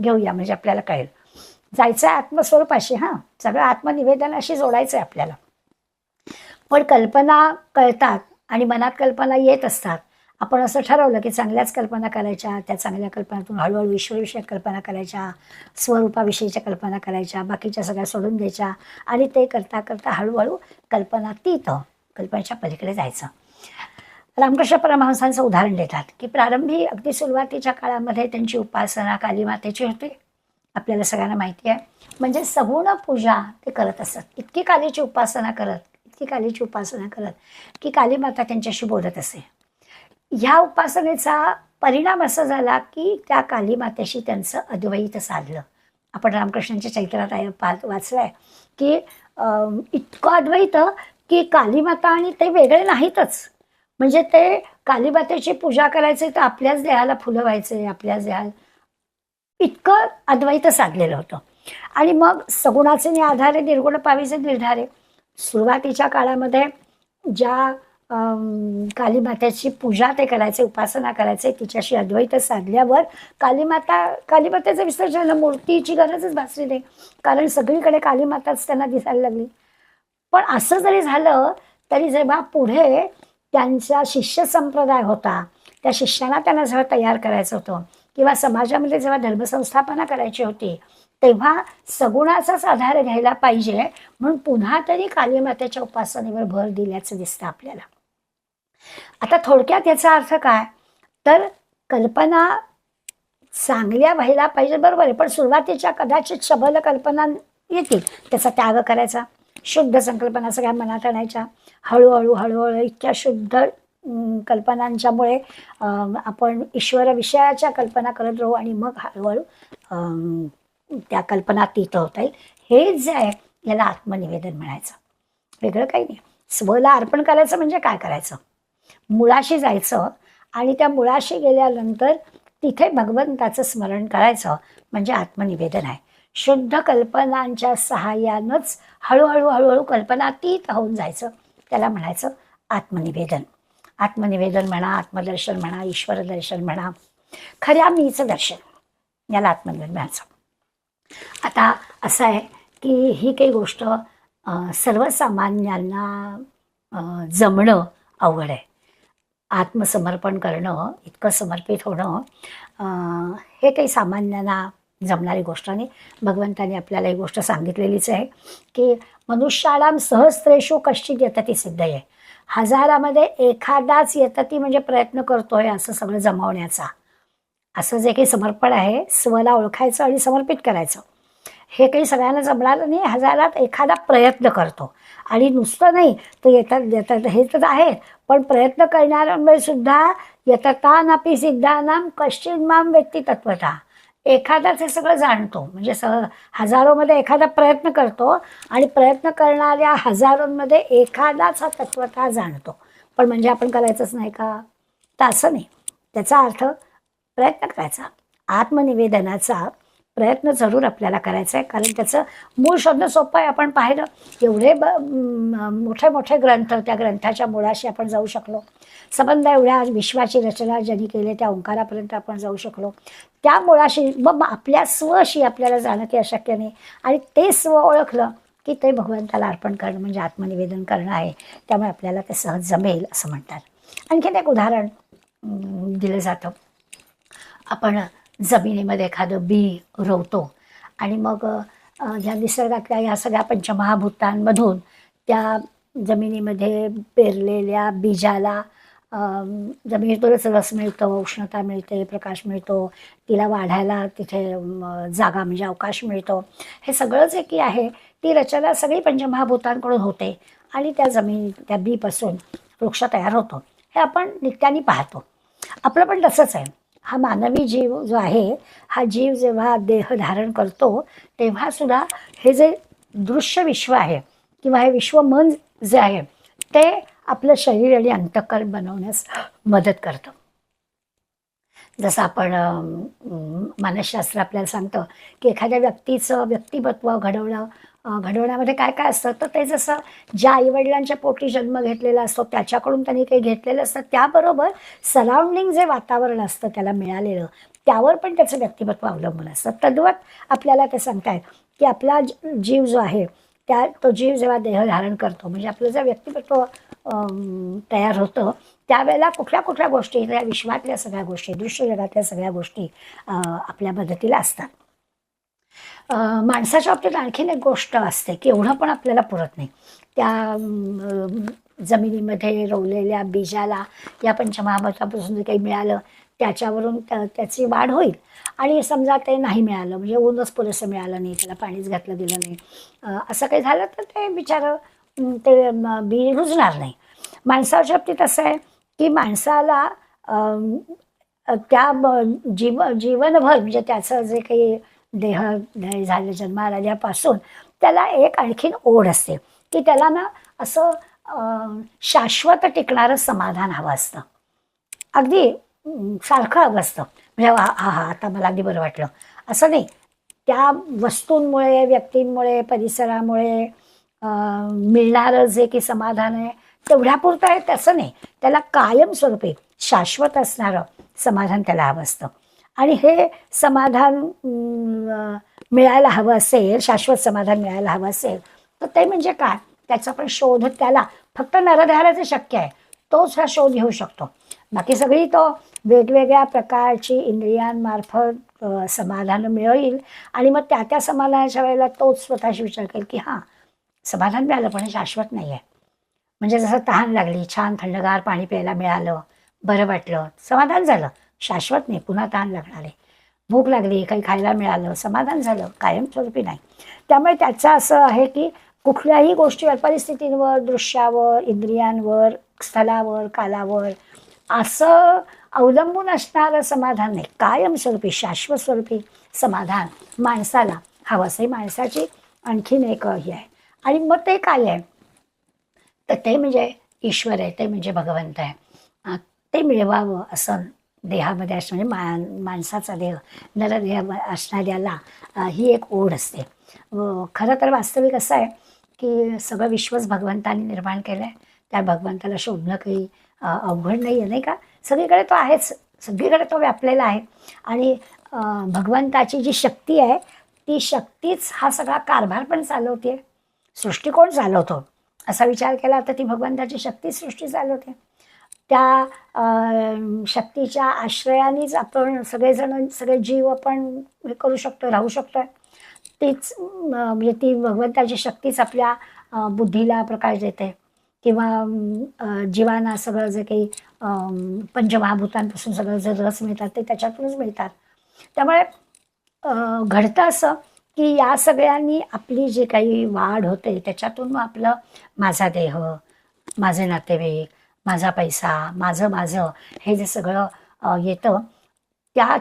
घेऊया म्हणजे आपल्याला कळेल. जायचं आहे आत्मस्वरूपाशी, हां, सगळं आत्मनिवेदनाशी जोडायचं आहे आपल्याला. पण कल्पना कळतात आणि मनात कल्पना येत असतात. आपण असं ठरवलं की चांगल्याच कल्पना करायच्या, त्या चांगल्या कल्पनातून हळूहळू ईश्वरविषयक कल्पना करायच्या, स्वरूपाविषयीच्या कल्पना करायच्या, बाकीच्या सगळ्या सोडून द्यायच्या आणि ते करता करता हळूहळू कल्पनातीत, कल्पनेच्या पलीकडे जायचं. रामकृष्ण परमहंसांचं उदाहरण देतात की प्रारंभी अगदी सुरुवातीच्या काळामध्ये त्यांची उपासना कालीमातेची होती. आपल्याला सगळ्यांना माहिती आहे. म्हणजे सगुण पूजा ते करत असत. इतकी कालीची उपासना करत, इतकी कालीची उपासना करत की कालीमाता त्यांच्याशी बोलत असे. ह्या उपासनेचा परिणाम असा झाला की त्या कालीमातेशी त्यांचं अद्वैत साधलं आपण रामकृष्णांच्या चैत्रात वाचलंय की इतकं अद्वैत की कालीमाता आणि ते वेगळे नाहीतच. म्हणजे ते कालीमातेची पूजा करायचे तर आपल्याच देहाला फुलं व्हायचे, आपल्याच देहाला, इतकं अद्वैत साधलेलं होतं. आणि मग सगुणाचे आधारे निर्गुण पावीचे निर्धारे. सुरुवातीच्या काळामध्ये ज्या कालीमातेची पूजा ते करायचे, उपासना करायचे, तिच्याशी अद्वैत साधल्यावर कालीमातेचं विसर्जन, मूर्तीची गरजच भासली नाही, कारण सगळीकडे कालीमाताच त्यांना दिसायला लागली. पण असं जरी झालं तरी जेव्हा पुढे त्यांचा शिष्य संप्रदाय होता, त्या शिष्यांना त्यांना जेव्हा तयार करायचं होतं किंवा समाजामध्ये जेव्हा धर्मसंस्थापना करायची होती, तेव्हा सगुणाचाच आधार घ्यायला पाहिजे म्हणून पुन्हा तरी कालीमातेच्या उपासनेवर भर दिल्याचं दिसतं आपल्याला. आता थोडक्यात याचा अर्थ काय, तर कल्पना चांगल्या व्हायला पाहिजे, बरोबर आहे, पण सुरुवातीच्या कदाचित शबल कल्पना येतील, त्याचा त्याग करायचा, शुद्ध संकल्पना सगळ्या मनात आणायच्या, हळूहळू हळूहळू इतक्या शुद्ध कल्पनांच्यामुळे आपण ईश्वर विषयाच्या कल्पना करत राहू आणि मग हळूहळू त्या कल्पनातीत होता येईल. हे जे आहे याला आत्मनिवेदन म्हणायचं, वेगळं काही नाही. स्वला अर्पण करायचं म्हणजे काय करायचं, मुळाशी जायचं आणि त्या मुळाशी गेल्यानंतर तिथे भगवंताचं स्मरण करायचं म्हणजे आत्मनिवेदन आहे. शुद्ध कल्पनांच्या सहाय्यानंच हळूहळू हळूहळू कल्पनातीत होऊन जायचं, त्याला म्हणायचं आत्मनिवेदन. आत्मनिवेदन म्हणा, आत्मदर्शन म्हणा, ईश्वर दर्शन म्हणा, खऱ्या मीचं दर्शन, याला आत्मनिवेदन म्हणायचं. आता असं आहे की ही काही गोष्ट सर्वसामान्यांना जमणं अवघड आहे. आत्मसमर्पण करणं, इतकं समर्पित होणं, हे काही सामान्यांना जमणारी गोष्ट नाही. भगवंताने आपल्याला ही गोष्ट सांगितलेलीच आहे की मनुष्याणाम सहस्रेषु कश्चित यतती सिद्धये. हजारामध्ये एखादाच यतती म्हणजे प्रयत्न करतोय असं सगळं जमवण्याचा. असं जे काही समर्पण आहे, स्वला ओळखायचं आणि समर्पित करायचं, हे काही सगळ्यांना जमणार नाही. हजारात एखादा प्रयत्न करतो आणि नुसतं नाही तर येतात हे तर आहे, पण प्रयत्न करणाऱ्यांमध्ये सुद्धा यततानापि सिद्धानाम कश्चित माम वेत्ती तत्वतः. एखादाच हे सगळं जाणतो, म्हणजे हजारोमध्ये एखादा प्रयत्न करतो आणि प्रयत्न करणाऱ्या हजारोंमध्ये एखादाच हा तत्वतः जाणतो. पण म्हणजे आपण करायचंच नाही का, तर असं नाही. त्याचा अर्थ प्रयत्न करायचा, आत्मनिवेदनाचा प्रयत्न जरूर आपल्याला करायचा आहे, कारण त्याचं मूळ शोधणं सोपं आहे. आपण पाहिलं एवढे मोठे मोठे ग्रंथ, त्या ग्रंथाच्या मुळाशी आपण जाऊ शकलो. संबंध एवढ्या विश्वाची रचना ज्यांनी केली त्या ओंकारापर्यंत आपण जाऊ शकलो. त्या मुळाशी मग आपल्या स्वशी आपल्याला जाणं ते अशक्य नाही, आणि ते स्व ओळखलं की ते भगवंताला अर्पण करणं म्हणजे आत्मनिवेदन करणं आहे. त्यामुळे आपल्याला ते सहज जमेल असं म्हणतात. आणखीन एक उदाहरण दिलं जातं. आपण जमिनीमध्ये एखादं बी रोवतो आणि मग ह्या निसर्गातल्या ह्या सगळ्या पंचमहाभूतांमधून त्या जमिनीमध्ये पेरलेल्या बीजाला जमिनीतूनच रस मिळतो, उष्णता मिळते, प्रकाश मिळतो, तिला वाढायला तिथे जागा म्हणजे अवकाश मिळतो. हे सगळं जे की आहे ती रचना सगळी पंचमहाभूतांकडून होते आणि त्या बीपासून वृक्ष तयार होतो. हे आपण नित्याने पाहतो. आपलं पण तसंच आहे. हा मानवी जीव जो आहे, हा जीव जेव्हा देह धारण करतो तेव्हा सुद्धा हे जे दृश्य विश्व आहे किंवा हे विश्व मन जे आहे ते आपलं शरीर आणि अंतःकरण बनवण्यास मदत करतं. जसं आपण मानसशास्त्र आपल्याला सांगतं की एखाद्या व्यक्तीचं व्यक्तिमत्व घडवण्यामध्ये काय काय असतं, तर ते जसं ज्या आईवडिलांच्या पोटी जन्म घेतलेला असतो त्याच्याकडून त्यांनी काही घेतलेलं असतं, त्याबरोबर सराउंडिंग जे वातावरण असतं त्याला मिळालेलं, त्यावर पण त्याचं व्यक्तिमत्व अवलंबून असतं. तद्वत आपल्याला ते सांगतायत की आपला जीव जो आहे तो जीव जेव्हा देह धारण करतो म्हणजे आपलं जे व्यक्तिमत्व तयार होतं, त्यावेळेला कुठल्या कुठल्या गोष्टी, या विश्वातल्या सगळ्या गोष्टी, दृश्य जगातल्या सगळ्या गोष्टी आपल्या मदतीला असतात. माणसाच्या बाबतीत आणखीन एक गोष्ट असते की एवढं पण आपल्याला पुरत नाही. त्या जमिनीमध्ये रोवलेल्या बीजाला या पंचमहाभूतापासून जे काही मिळालं त्याच्यावरून त्याची वाढ होईल. आणि समजा ते नाही मिळालं, म्हणजे ऊनच पुरेसं मिळालं नाही, त्याला पाणीच घातलं गेलं नाही, असं काही झालं तर ते बिचारं ते बी रुजणार नाही. माणसाच्या बाबतीत असं आहे की माणसाला त्या जीवनभर म्हणजे त्याचं जे काही झालं जन्माला आल्यापासून त्याला एक आणखीन ओढ असते की त्याला ना असं शाश्वत टिकणारं समाधान हवं असतं. अगदी सारखं हवं असतं. म्हणजे हा हा हा आता मला अगदी बरं वाटलं असं नाही. त्या वस्तूंमुळे, व्यक्तींमुळे, परिसरामुळे मिळणारं जे की समाधान आहे तेवढ्यापुरतं आहे तसं नाही. त्याला कायमस्वरूपी शाश्वत असणारं समाधान त्याला हवं असतं. आणि हे समाधान मिळायला हवं असेल, शाश्वत समाधान मिळायला हवं असेल तर ते म्हणजे काय, त्याचा पण शोध त्याला फक्त नरदेहालाच शक्य आहे. तोच हा शोध घेऊ शकतो. बाकी सगळी तो वेगवेगळ्या प्रकारची इंद्रियांमार्फत समाधान मिळेल आणि मग त्या त्या समाधानाच्या वेळेला तोच स्वतःशी विचार करेल की हां समाधान मिळालं पण हे शाश्वत नाही आहे. म्हणजे जसं तहान लागली, छान थंडगार पाणी प्यायला मिळालं, बरं वाटलं, समाधान झालं, शाश्वत नाही, पुन्हा तहान लागणार आहे. भूक लागली, काही खायला मिळालं, समाधान झालं, कायमस्वरूपी नाही. त्यामुळे त्याचं असं आहे की कुठल्याही गोष्टीवर, परिस्थितींवर, दृश्यावर, इंद्रियांवर, स्थलावर, कालावर असं अवलंबून असणारं समाधान नाही. कायमस्वरूपी शाश्वत स्वरूपी समाधान माणसाला हवं असं. ही माणसाची आणखीन एक हे आहे. आणि मग ते काय आहे तर ते म्हणजे ईश्वर आहे, ते म्हणजे भगवंत आहे. ते मिळवावं असं देहामध्ये असणं म्हणजे माणसाचा देह, नरदेह असणाऱ्याला ही एक ओढ असते. खरं तर वास्तविक असं आहे की सगळं विश्वच भगवंताने निर्माण केलं आहे. त्या भगवंताला शोधणं काही अवघड नाही आहे, नाही का. सगळीकडे तो आहेच, सगळीकडे तो व्यापलेला आहे. आणि भगवंताची जी शक्ती आहे ती शक्तीच हा सगळा कारभार पण चालवते. सृष्टी कोण चालवतो असा विचार केला तर ती भगवंताची शक्ती सृष्टी चालवते. त्या शक्तीच्या आश्रयानेच आपण सगळेजण, सगळे जीव आपण हे करू शकतो, राहू शकतो. तीच म्हणजे ती भगवंताची शक्तीच आपल्या बुद्धीला प्रकाश देते किंवा जीवांना सगळं जे काही पंचमहाभूतांपासून सगळं जे रस मिळतात ते त्याच्यातूनच मिळतात. त्यामुळे घडतं असं की या सगळ्यांनी आपली जी काही वाढ होते त्याच्यातून मग आपलं माझा देह, माझे नातेवाईक, माझा पैसा, माझं माझं हे जे सगळं येतं त्या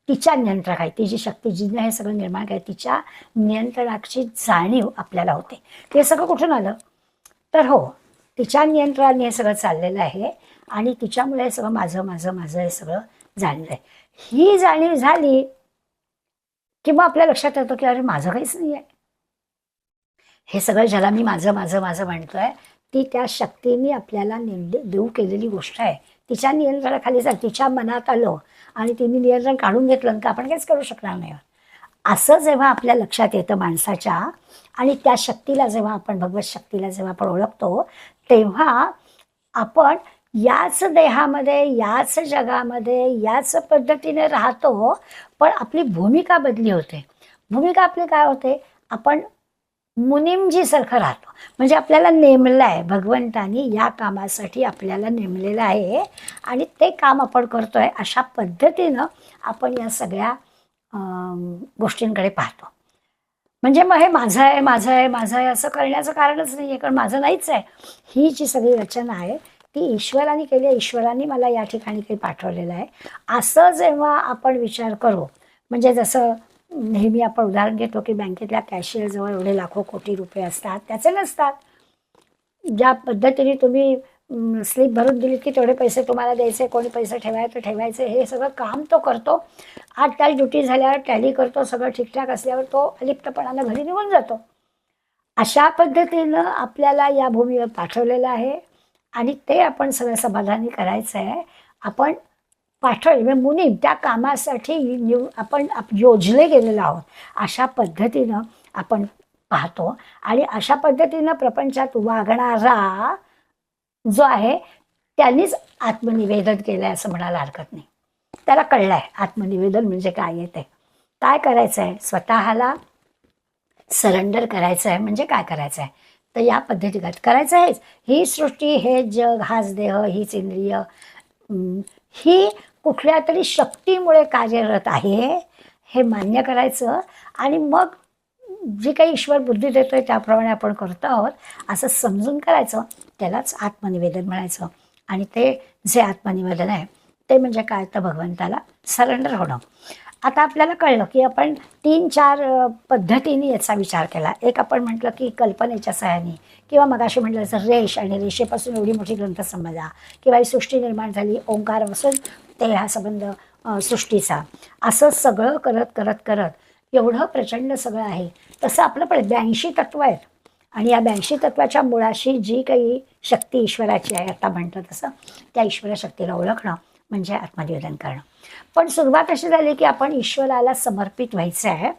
तिच्या नियंत्रक आहे. ती जी शक्ती जिने हे सगळं निर्माण केलं तिच्या नियंत्रणाची जाणीव आपल्याला होते. ते सगळं कुठून आलं तर हो तिच्या नियंत्रणाने हे सगळं चाललेलं आहे आणि तिच्यामुळे हे सगळं माझं माझं माझं हे सगळं झालेलं आहे. ही जाणीव झाली की मग आपल्या लक्षात येतं की अरे माझं काहीच नाही आहे. हे सगळं ज्याला मी माझं माझं माझं म्हणतोय ती त्या शक्तीने आपल्याला देऊ केलेली गोष्ट आहे. तिच्या नियंत्रणाखाली जर तिच्या मनात आलं आणि तिने नियंत्रण काढून घेतलं तर आपण काहीच करू शकणार नाही. असं जेव्हा आपल्या लक्षात येतं माणसाच्या आणि त्या शक्तीला जेव्हा आपण भगवत शक्तीला जेव्हा आपण ओळखतो तेव्हा आपण याच देहामध्ये, याच जगामध्ये, याच पद्धतीने राहतो. पण आपली भूमिका बदली होते. भूमिका आपली काय होते, आपण मुनिमजी सारखं राहतो. म्हणजे आपल्याला नेमलं आहे भगवंतानी, या कामासाठी आपल्याला नेमलेलं आहे आणि ते काम आपण करतोय अशा पद्धतीनं आपण या सगळ्या गोष्टींकडे पाहतो. म्हणजे मग हे माझं आहे माझं आहे माझं आहे असं करण्याचं कारणच नाही आहे, कारण माझं नाहीच आहे. ही जी सगळी रचना आहे ती ईश्वराने केली आहे. ईश्वराने मला या ठिकाणी काही पाठवलेलं आहे असं जेव्हा आपण विचार करू. म्हणजे जसं नेहमी आपण उदाहरण घेतो की बँकेतल्या कॅशियरजवळ एवढे लाखो कोटी रुपये असतात, त्याचे नसतात. ज्या पद्धतीने तुम्ही स्लिप भरून दिली की तेवढे पैसे तुम्हाला द्यायचे, कोणी पैसे ठेवायचे ठेवायचे, हे सगळं काम तो करतो. 8 तास ड्युटी झाल्यावर टॅली करतो, सगळं ठीकठाक असल्यावर तो अलिप्तपणानं घरी निघून जातो. अशा पद्धतीनं आपल्याला या भूमीवर पाठवलेलं आहे आणि ते आपण सगळं समाधानी करायचं आहे. आपण पाठवले म्हणजे मुनीम त्या कामासाठी आपण योजले गेलेलो आहोत अशा पद्धतीनं आपण पाहतो. आणि अशा पद्धतीनं प्रपंचात वागणारा जो आहे त्यांनीच आत्मनिवेदन केलं आहे असं म्हणायला हरकत नाही. त्याला कळलं आहे आत्मनिवेदन म्हणजे काय आहे. ते काय करायचं आहे, स्वतःला सरेंडर करायचं आहे. म्हणजे काय करायचं आहे तर या पद्धतीत करायचं आहेच. ही सृष्टी, हे जग, हाच देह, हीच इंद्रिय ही कुठल्या तरी शक्तीमुळे कार्यरत आहे हे मान्य करायचं आणि मग जी काही ईश्वर बुद्धी देतोय त्याप्रमाणे आपण करतो आहोत असं समजून करायचं. त्यालाच आत्मनिवेदन म्हणायचं. आणि ते जे आत्मनिवेदन आहे ते म्हणजे काय तर भगवंताला सरेंडर होणं. आता आपल्याला कळलं की आपण 3-4 पद्धतीने याचा विचार केला. एक आपण म्हटलं की कल्पनेच्या सहाय्याने, किंवा मगाशी म्हटलं जसं रेष, आणि रेषेपासून एवढी मोठी ग्रंथसंपदा, किंवा ही सृष्टी निर्माण झाली ओंकारापासून ते हा संबंध सृष्टीचा, असं सगळं करत करत करत एवढं प्रचंड सगळं आहे. तसं आपलं पण 82 तत्व आहेत, आणि या 82 तत्वाच्या मुळाशी जी काही शक्ती ईश्वराची आहे, आता म्हटलं तसं, त्या ईश्वर शक्तीला ओळखणं म्हणजे आत्मनिवेदन करणं. पण सुरुवात अशी झाली की आपण ईश्वराला समर्पित व्हायचं आहे,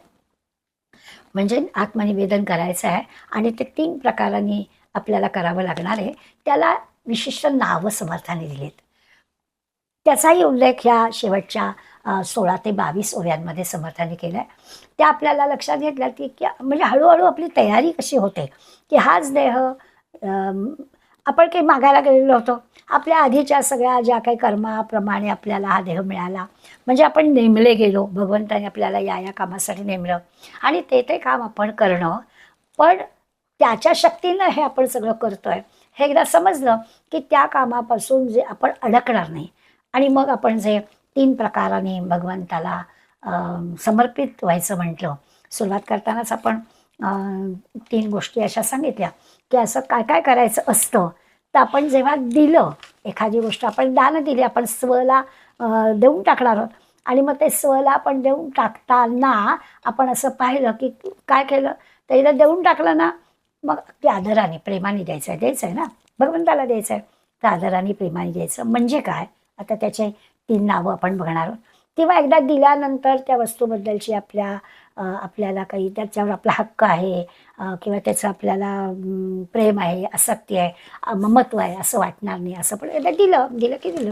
म्हणजे आत्मनिवेदन करायचं आहे, आणि ते 3 प्रकारांनी आपल्याला करावं लागणार आहे. त्याला विशिष्ट नावं समर्थाने दिलीत. त्याचाही उल्लेख ह्या शेवटच्या 16 ते 22 ओव्यांमध्ये समर्थाने केला आहे. त्या आपल्याला लक्षात घेतल्या की म्हणजे हळूहळू आपली तयारी कशी होते, की हाच देह आपण काही मागायला गेलेलो होतो. आपल्या आधीच्या सगळ्या ज्या काही कर्माप्रमाणे आपल्याला हा देह मिळाला, म्हणजे आपण नेमले गेलो, भगवंताने आपल्याला या कामासाठी नेमलं, आणि ते काम आपण करणं. पण त्याच्या शक्तीनं हे आपण सगळं करतोय हे एकदा समजलं की त्या कामापासून जे आपण अडकणार नाही, आणि मग आपण जे 3 प्रकाराने भगवंताला समर्पित व्हायचं म्हटलं. सुरुवात करतानाच आपण 3 गोष्टी अशा सांगितल्या की असं काय काय करायचं असतं. तर आपण जेव्हा दिलं एखादी गोष्ट, आपण दान दिली, आपण स्वला देऊन टाकणार आहोत, आणि मग ते स्वला आपण देऊन टाकताना आपण असं पाहिलं की काय केलं, तर एकदा देऊन टाकलं ना, मग ते आदराने प्रेमाने द्यायचं आहे ना, भगवंताला द्यायचं आहे, तर आदराने प्रेमाने द्यायचं. म्हणजे काय, आता त्याचे 3 नावं आपण बघणार आहोत. किंवा एकदा दिल्यानंतर त्या वस्तूबद्दलची आपल्याला काही त्याच्यावर आपला हक्क आहे, किंवा त्याचं आपल्याला प्रेम आहे, आसक्ती आहे, ममत्व आहे असं वाटणार नाही. असं पण एकदा दिलं की दिलं.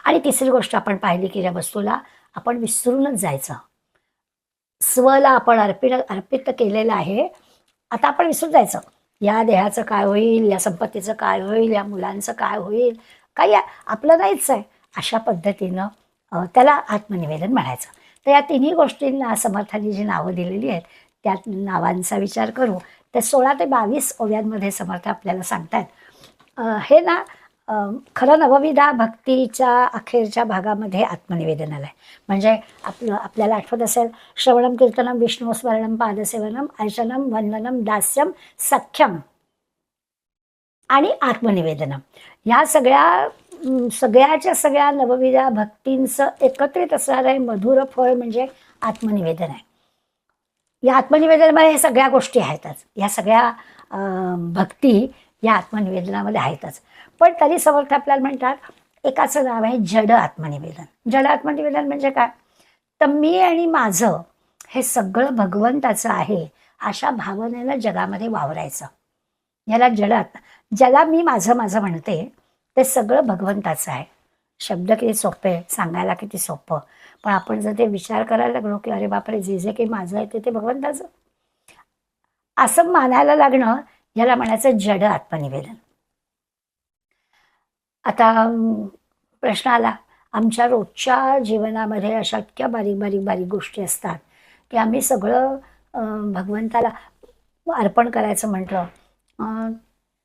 आणि तिसरी गोष्ट आपण पाहिली की त्या वस्तूला आपण विसरूनच जायचं. स्वला आपण अर्पित केलेलं आहे, आता आपण विसरून जायचं. या देहाचं काय होईल, या संपत्तीचं काय होईल, या मुलांचं काय होईल, काही आपलं नाहीच आहे, अशा पद्धतीनं त्याला आत्मनिवेदन म्हणायचं. तर या 3ही गोष्टींना समर्थांनी जी नावं दिलेली आहेत त्या नावांचा विचार करू. तर 16 ते 22 ओव्यांमध्ये समर्थ आपल्याला सांगतायत. हे ना खरं नवविधा भक्तीच्या अखेरच्या भागामध्ये आत्मनिवेदन आलं आहे. म्हणजे आपल्याला आठवत असेल, श्रवणम कीर्तनम विष्णू स्मरणम पादसेवनम अर्चनम वंदनम दास्यम सख्यम आणि आत्मनिवेदनम, ह्या सगळ्या नवविधा भक्तींचं एकत्रित असणारं हे मधुर फळ म्हणजे आत्मनिवेदन आहे. या आत्मनिवेदनामध्ये हे सगळ्या गोष्टी आहेतच, या सगळ्या भक्ती या आत्मनिवेदनामध्ये आहेतच. पण तरी समर्थ आपल्याला म्हणतात, एकाचं नाव आहे जड आत्मनिवेदन. जड आत्मनिवेदन म्हणजे काय, तर मी आणि माझं हे सगळं भगवंताचं आहे अशा भावनेनं जगामध्ये वावरायचं. याला ज्याला मी माझं म्हणते ते सगळं भगवंताचं आहे. शब्द किती सोपे, सांगायला किती सोपं, पण आपण जर ते विचार करायला लागलो की अरे बापरे, जे काही माझं आहे ते भगवंताचं असं मानायला लागणं, याला म्हणायचं जड आत्मनिवेदन. आता प्रश्न आला, आमच्या रोजच्या जीवनामध्ये अशा इतक्या बारीक गोष्टी असतात की आम्ही सगळं भगवंताला अर्पण करायचं म्हटलं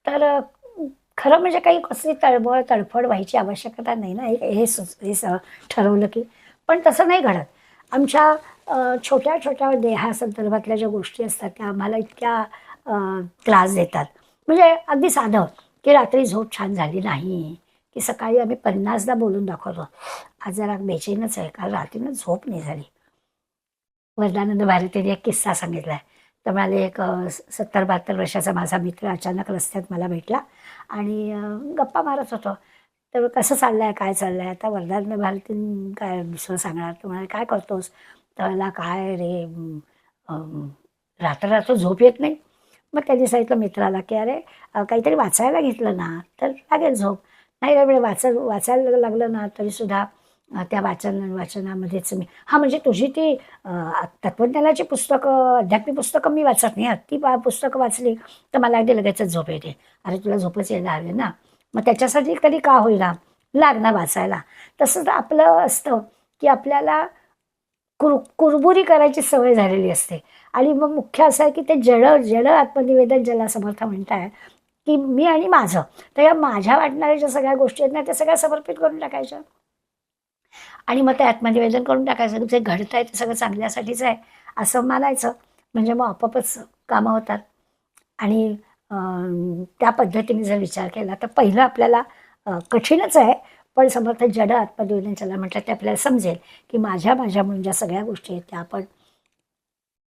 तर खरं म्हणजे काही कसली तडफड व्हायची आवश्यकता नाही ना, हे ठरवलं की. पण तसं नाही घडत. आमच्या छोट्या देहासंदर्भातल्या ज्या गोष्टी असतात त्या आम्हाला इतक्या त्रास देतात. म्हणजे अगदी साधं की रात्री झोप छान झाली नाही, की सकाळी आम्ही 50दा बोलून दाखवतो, आज जरा बेचैनच आहे, काल रात्रीनं झोप नाही झाली. वरदानंद भारतीने एक किस्सा सांगितला आहे. तर मला एक 70-72 वर्षाचा माझा मित्र अचानक रस्त्यात मला भेटला, आणि गप्पा मारत होतो. तर कसं चाललंय, काय चाललंय, आता वरदानंद भारतीन काय दुसरं सांगणार. तर म्हणाले, काय करतोस, तर मला काय रे, रात्र झोप येत नाही. मग त्यांनी सांगितलं मित्राला की अरे काहीतरी वाचायला घेतलं ना तर लागेल झोप. नाही रे, वाचायला लागलं ना तरीसुद्धा त्या वाचनामध्येच मी म्हणजे तुझी ती तत्वज्ञानाची पुस्तकं, अध्यात्मिक पुस्तकं मी वाचत नाही, ती पुस्तकं वाचली तर मला अगदी लगेचच झोप येते. अरे तुला झोपच यायला हवी ना, मग त्याच्यासाठी कधी का होईना लागणार वाचायला. तसंच आपलं असतं की आपल्याला कुरबुरी करायची सवय झालेली असते, आणि मग मुख्य असं आहे की ते जड आत्मनिवेदन ज्याला समर्थ म्हणताय की मी आणि माझं, तर या माझ्या वाटणाऱ्या ज्या सगळ्या गोष्टी आहेत ना त्या सगळ्या समर्पित करून टाकायच्या. आणि मग ते आत्मनिवेदन करून टाकायचं, जे घडत आहे ते सगळं चांगल्यासाठीच आहे असं मानायचं. म्हणजे मग आपोआपच कामं होतात. आणि त्या पद्धतीने जर विचार केला तर पहिलं आपल्याला कठीणच आहे, पण समर्थ जड आत्मनिवेदन ज्याला म्हटलं ते आपल्याला समजेल की माझ्या म्हणून ज्या सगळ्या गोष्टी आहेत त्या आपण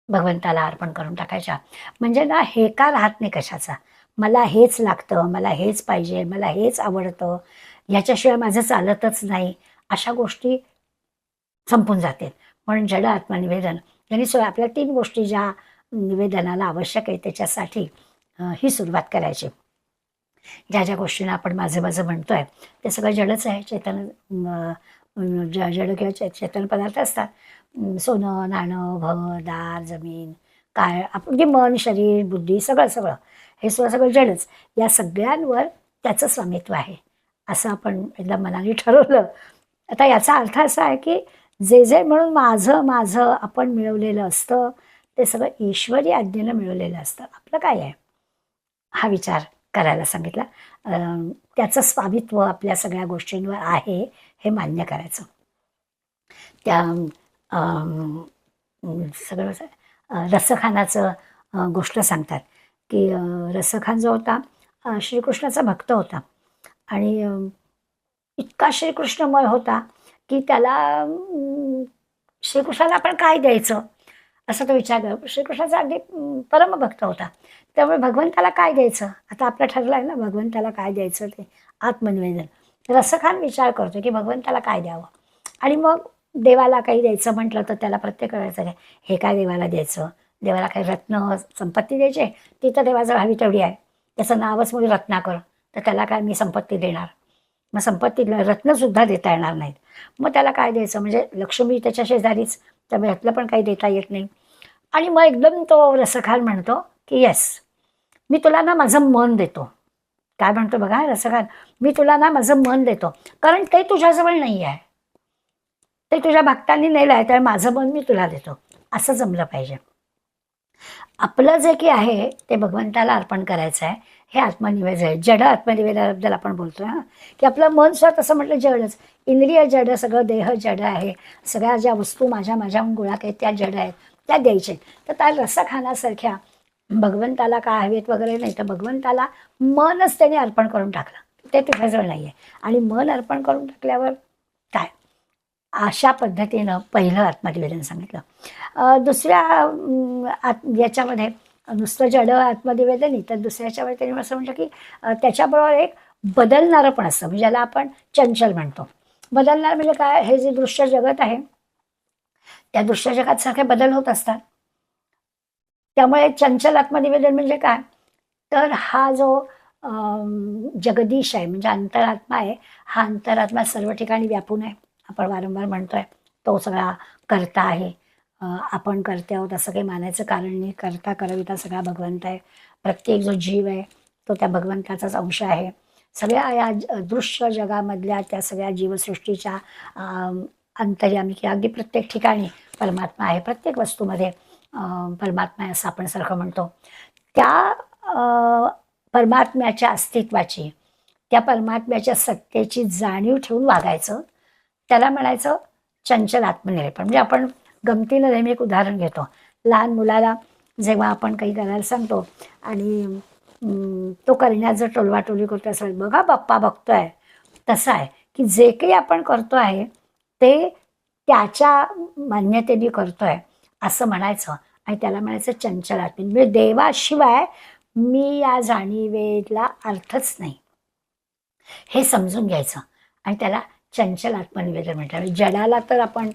भगवंताला अर्पण करून टाकायच्या. म्हणजे ना हे का राहत नाही कशाचा, मला हेच लागतं, मला हेच पाहिजे, मला हेच आवडतं, ह्याच्याशिवाय माझं चालतच नाही, अशा गोष्टी संपून जातील. म्हणून जड आत्मनिवेदन यांनी आपल्या 3 गोष्टी ज्या निवेदनाला आवश्यक आहे त्याच्यासाठी ही सुरुवात करायची. ज्या ज्या गोष्टींना आपण माझं म्हणतोय ते सगळं जडच आहे. जड किंवा चेतन पदार्थ असतात. सोनं, नाणं, घर, दार, जमीन, काय आपण जे मन, शरीर, बुद्धी सगळं हे सगळं जडच. या सगळ्यांवर त्याचं स्वामित्व आहे असं आपण एकदा मनाने ठरवलं. आता याचा अर्थ असा आहे की जे म्हणून माझं आपण मिळवलेलं असतं ते सगळं ईश्वरी आज्ञेनं मिळवलेलं असतं. आपलं काय आहे हा विचार करायला सांगितला. त्याचं स्वामित्व आपल्या सगळ्या गोष्टींवर आहे हे मान्य करायचं. त्या सगळं रसखानाचं गोष्ट सांगतात की रसखान जो होता श्रीकृष्णाचा भक्त होता आणि इतका श्रीकृष्णमय होता की त्याला श्रीकृष्णाला आपण काय द्यायचं असं तो विचार करतो. श्रीकृष्णाचा अगदी परमभक्त होता, त्यामुळे भगवंताला काय द्यायचं. आता आपलं ठरलं आहे ना भगवंताला काय द्यायचं ते आत्मनिवेदन. रसखान विचार करतो की भगवंताला काय द्यावं. आणि मग देवाला काही द्यायचं म्हटलं तर त्याला प्रत्येक वेळेचं काय हे काय देवाला द्यायचं, देवाला काही रत्न संपत्ती द्यायची, ती तर देवाजवळ हवी तेवढी आहे, त्याचं नावच म्हणजे रत्नाकर, तर त्याला काय मी संपत्ती देणार. मग संपत्ती रत्नसुद्धा देता येणार नाहीत. मग त्याला काय द्यायचं, म्हणजे लक्ष्मी त्याच्या शेजारीच, त्यामुळे ह्यातलं पण काही देता येत नाही. आणि मग एकदम तो रसखान म्हणतो की येस, मी तुला ना माझं मन देतो. काय म्हणतो बघा रसखान, मी तुला ना माझं मन देतो, कारण ते तुझ्याजवळ नाही आहे, ते तुझ्या भक्तांनी नेलं आहे, तर माझं मन मी तुला देतो. असं जमलं पाहिजे. आपलं जे की आहे ते भगवंताला अर्पण करायचं आहे, हे आत्मनिवेदन आहे. जड आत्मनिवेदनाबद्दल आपण बोलतोय हां, की आपलं मन स्वतः तसं म्हटलं जडच, इंद्रिय जड, सगळं देह जड आहे, सगळ्या ज्या वस्तू माझ्याहून गोळा आहेत त्या जड आहेत, त्या द्यायच्या. तर त्या रसखानासारख्या भगवंताला काय हवेत वगैरे नाही, तर भगवंताला मनच त्याने अर्पण करून टाकलं, ते तुझ्याजवळ नाही आहे. आणि मन अर्पण करून टाकल्यावर काय, अशा पद्धतीनं पहिलं आत्मनिवेदन सांगितलं. दुसऱ्या याच्यामध्ये नुसतं जड आत्मनिवेदन नाही, तर दुसऱ्याच्यामध्ये त्यांनी असं म्हटलं की त्याच्याबरोबर एक बदलणारं पण असतं, म्हणजे ज्याला आपण चंचल म्हणतो. बदलणार म्हणजे काय, हे जे दृश्य जगत आहे त्या दृश्य जगात सारखे बदल होत असतात. त्यामुळे चंचल आत्मनिवेदन म्हणजे काय, तर हा जो जगदीश आहे म्हणजे अंतरात्मा आहे, हा अंतरात्मा सर्व ठिकाणी व्यापून आहे. आपण वारंवार म्हणतोय तो सगळा करता आहे. आपण करते आहोत असं काही मानायचं कारण नाही. करता करविता सगळा भगवंत आहे. प्रत्येक जो जीव आहे तो त्या भगवंताचाच अंश आहे. सगळ्या या दृश्य जगामधल्या त्या सगळ्या जीवसृष्टीच्या अंतर्यामी की अगदी प्रत्येक ठिकाणी परमात्मा आहे. प्रत्येक वस्तूमध्ये परमात्मा आहे असं आपण सारखं म्हणतो. त्या परमात्म्याच्या अस्तित्वाची, त्या परमात्म्याच्या सत्तेची जाणीव ठेवून वागायचं, त्याला म्हणायचं चंचल आत्मनिर्भर. म्हणजे आपण गमतीनं नेहमी एक उदाहरण घेतो. लहान मुलाला जेव्हा आपण काही करायला सांगतो आणि तो करण्यात जर टोलवाटोली करतो असं, बघा बाप्पा बघतोय, तसं आहे की जे काही आपण करतो आहे ते त्याच्या मान्यतेने करतोय असं म्हणायचं. आणि त्याला म्हणायचं चंचल आत्मा. म्हणजे देवाशिवाय मी या जाणीवेला अर्थच नाही हे समजून घ्यायचं आणि त्याला चंचल आत्मनिवेदन म्हणतात. जडाला तर आपण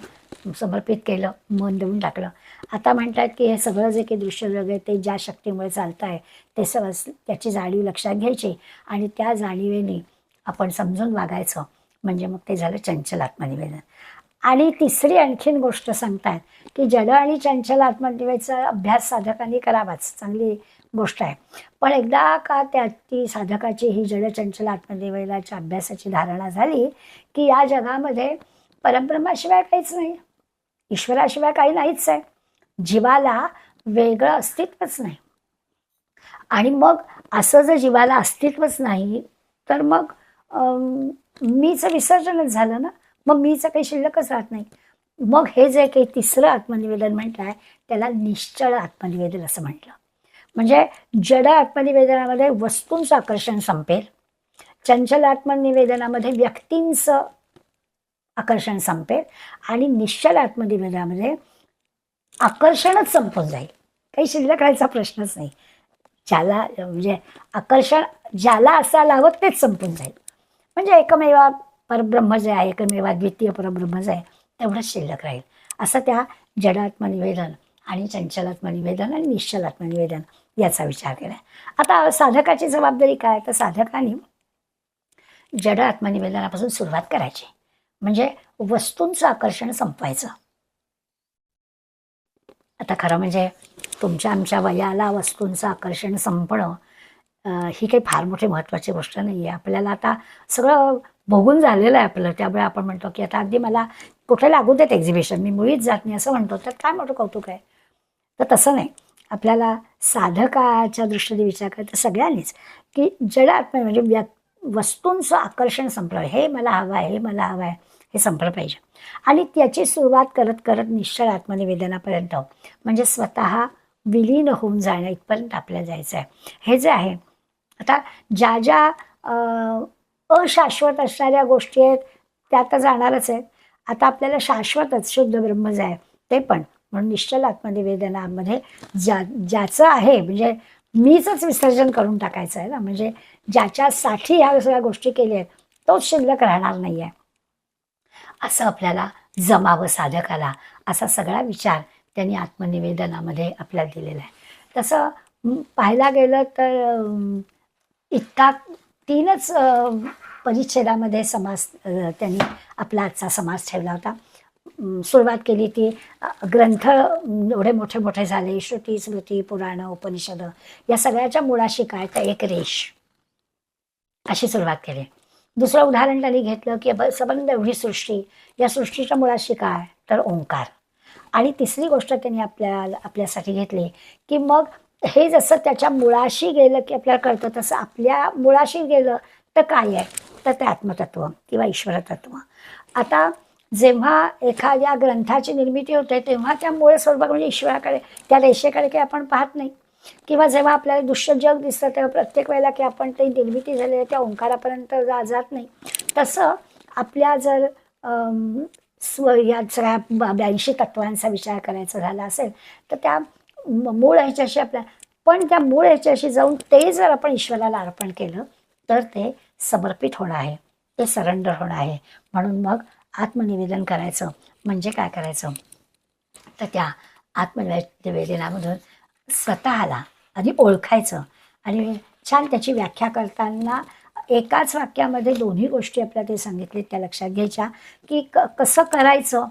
समर्पित केलं, मन देऊन टाकलं. आता म्हणतात की हे सगळं जे काही दृश्य जग आहे ते ज्या शक्तीमुळे चालतं आहे ते सगळं त्याची जाणीव लक्षात घ्यायची आणि त्या जाणीवेने आपण समजून वागायचं, म्हणजे मग ते झालं चंचल आत्मनिवेदन. आणि तिसरी आणखीन गोष्ट सांगतात की जड आणि चंचल आत्मनिवेदनाचा अभ्यास साधकांनी करावाच, चांगली गोष्ट आहे. पण एकदा का ती साधकाची ही जड चंचल आत्मनिवेदनाच्या अभ्यासाची धारणा झाली की या जगामध्ये परब्रह्माशिवाय काहीच नाही, ईश्वराशिवाय काही नाहीच आहे, जीवाला वेगळं अस्तित्वच नाही. आणि मग असं जर जीवाला अस्तित्वच नाही तर मग मीचं विसर्जनच झालं ना. मग मीचं काही शिल्लकच राहत नाही. मग हे जे काही तिसरं आत्मनिवेदन म्हटलं आहे त्याला निश्चळ आत्मनिवेदन असं म्हटलं. म्हणजे जड आत्मनिवेदनामध्ये वस्तूंचं आकर्षण संपेल, चंचल आत्मनिवेदनामध्ये व्यक्तींचं आकर्षण संपेल आणि निश्चल आत्मनिवेदनामध्ये आकर्षणच संपून जाईल, काही शिल्लक राहायचा प्रश्नच नाही. ज्याला म्हणजे आकर्षण ज्याला असायला हवं तेच संपून जाईल. म्हणजे एकमेवा परब्रह्म जे आहे, एकमेवा द्वितीय परब्रह्म जे आहे तेवढंच शिल्लक राहील. असं त्या जडात्मनिवेदन आणि चंचलात्मनिवेदन आणि निश्चलात्मनिवेदन याचा विचार केला. आता साधकाची जबाबदारी काय, तर साधकाने जड आत्मनिवेदनापासून सुरुवात करायची, म्हणजे वस्तूंचं आकर्षण संपवायचं. आता खरं म्हणजे तुमच्या आमच्या वयाला वस्तूंचं आकर्षण संपणं ही काही फार मोठी महत्त्वाची गोष्ट नाही आहे. आपल्याला आता सगळं बघून झालेलं आहे आपलं, त्यामुळे आपण म्हणतो की आता अगदी मला कुठे लागू देत एक्झिबिशन, मी मुळीच जात नाही असं म्हणतो, तर काय मोठं कौतुक आहे. तर तसं नाही, आपल्याला साधकाच्या दृष्टीने विचार करायचा सगळ्यांनीच की जड आत्मा म्हणजे वस्तूंचं आकर्षण संपलं, हे मला हवं आहे, हे मला हवं आहे, हे संपलं पाहिजे. आणि त्याची सुरुवात करत करत निश्चळ आत्मनिवेदनापर्यंत म्हणजे स्वतः विलीन होऊन जाणं इथपर्यंत आपल्याला जायचं आहे. हे जे आहे आता ज्या ज्या अशाश्वत असणाऱ्या गोष्टी आहेत त्या तर जाणारच आहेत. आता आपल्याला शाश्वतच शुद्ध ब्रह्म जे आहे ते पण, म्हणून निश्चल आत्मनिवेदनामध्ये ज्याचं आहे म्हणजे मीच विसर्जन करून टाकायचं आहे ना, म्हणजे ज्याच्यासाठी ह्या सगळ्या गोष्टी केल्या आहेत तोच शिल्लक राहणार नाही आहे, असं आपल्याला जमावं साधकाला, असा सगळा विचार त्यांनी आत्मनिवेदनामध्ये आपल्याला दिलेला आहे. तसं पाहायला गेलं तर इतका 3च परिच्छेदामध्ये समास त्यांनी आपला आजचा समास ठेवला होता. सुरुवात केली ती ग्रंथ एवढे मोठे मोठे झाले, श्रुती स्मृती पुराण उपनिषद या सगळ्याच्या मुळाशी काय तर एक रेष, अशी सुरुवात केली. दुसरं उदाहरण त्यांनी घेतलं की संबंध एवढी सृष्टी, या सृष्टीच्या मुळाशी काय तर ओंकार. आणि तिसरी गोष्ट त्यांनी आपल्यासाठी घेतली की मग हे जसं त्याच्या मुळाशी गेलं की आपल्याला कळतं, तसं आपल्या मुळाशी गेलं तर काय आहे, तर ते आत्मतत्व किंवा ईश्वरतत्व. आता जेव्हा एखाद्या ग्रंथाची निर्मिती होते तेव्हा त्या मूळ स्वरूपात म्हणजे ईश्वराकडे, त्या रेषेकडे काही आपण पाहत नाही, किंवा जेव्हा आपल्याला दृश्य जग दिसतं तेव्हा प्रत्येक वेळेला की आपण ते निर्मिती झालेल्या त्या ओंकारापर्यंत जात नाही. तसं आपल्या जर या सगळ्या 82 तत्वांचा विचार करायचा झाला असेल तर त्या मूळ ह्याच्याशी आपल्या, पण त्या मूळ ह्याच्याशी जाऊन ते जर आपण ईश्वराला अर्पण केलं तर ते समर्पित होणं आहे, ते सरेंडर होणं आहे. म्हणून मग आत्मनिवेदन करायचं म्हणजे काय करायचं, तर त्या आत्मनिवेदनामधून स्वतःला आधी ओळखायचं. आणि छान त्याची व्याख्या करताना एकाच वाक्यामध्ये दोन्ही गोष्टी आपल्याला ते सांगितले त्या लक्षात घ्यायच्या की कसं करायचं,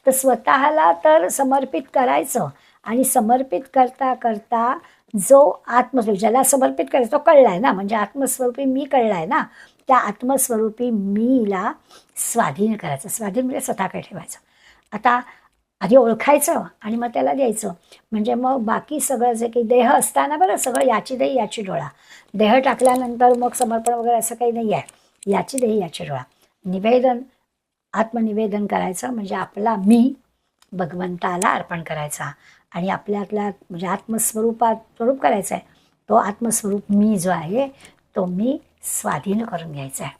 तर स्वतःला तर समर्पित करायचं आणि समर्पित करता करता जो आत्मस्वरूप ज्याला समर्पित करायचं तो कळला आहे ना, म्हणजे आत्मस्वरूपी मी कळला आहे ना, त्या आत्मस्वरूपी मीला स्वाधीन करायचं. स्वाधीन म्हणजे स्वतःकडे ठेवायचं. आता आधी ओळखायचं आणि मग त्याला द्यायचं, म्हणजे मग बाकी सगळं जे काही देह असताना बरं सगळं याची देही याची डोळा, देह टाकल्यानंतर मग समर्पण वगैरे असं काही नाही आहे, याची देही याची डोळा. निवेदन आत्मनिवेदन करायचं म्हणजे आपला मी भगवंताला अर्पण करायचा आणि आपल्यातला म्हणजे आत्मस्वरूपात स्वरूप करायचं आहे. तो आत्मस्वरूप मी जो आहे तो मी स्वाधीन करून घ्यायचा आहे.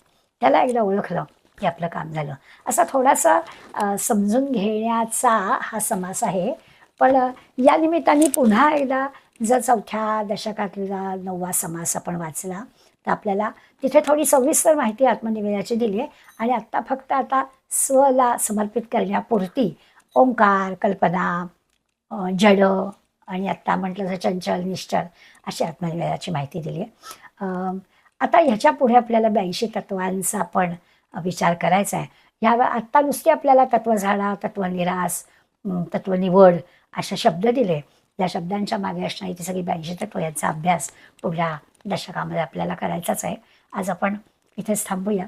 त्याला एकदा ओळखलं की आपलं काम झालं. असा थोडासा समजून घेण्याचा हा समास आहे. पण या निमित्ताने पुन्हा एकदा जर 4थ्या दशकातला 9वा समास आपण वाचला तर आपल्याला तिथे थोडी सविस्तर माहिती आत्मनिवेदनाची दिली आहे. आणि आत्ता फक्त आता स्वला समर्पित करण्यापुरती ओंकार, कल्पना, जड आणि आत्ता म्हटलं तर चंचल, निश्चल अशी आत्मनिवेदनाची माहिती दिली आहे. आता ह्याच्या पुढे आपल्याला 82 तत्वांचा पण विचार करायचा आहे. ह्या आत्ता नुसते आपल्याला तत्वझाडा, तत्वनिरास, तत्वनिवड असे शब्द दिले. या शब्दांच्या मागे असणारी ती सगळी 82 तत्व यांचा अभ्यास पुढल्या दशकामध्ये आपल्याला करायचाच आहे. आज आपण इथेच थांबूया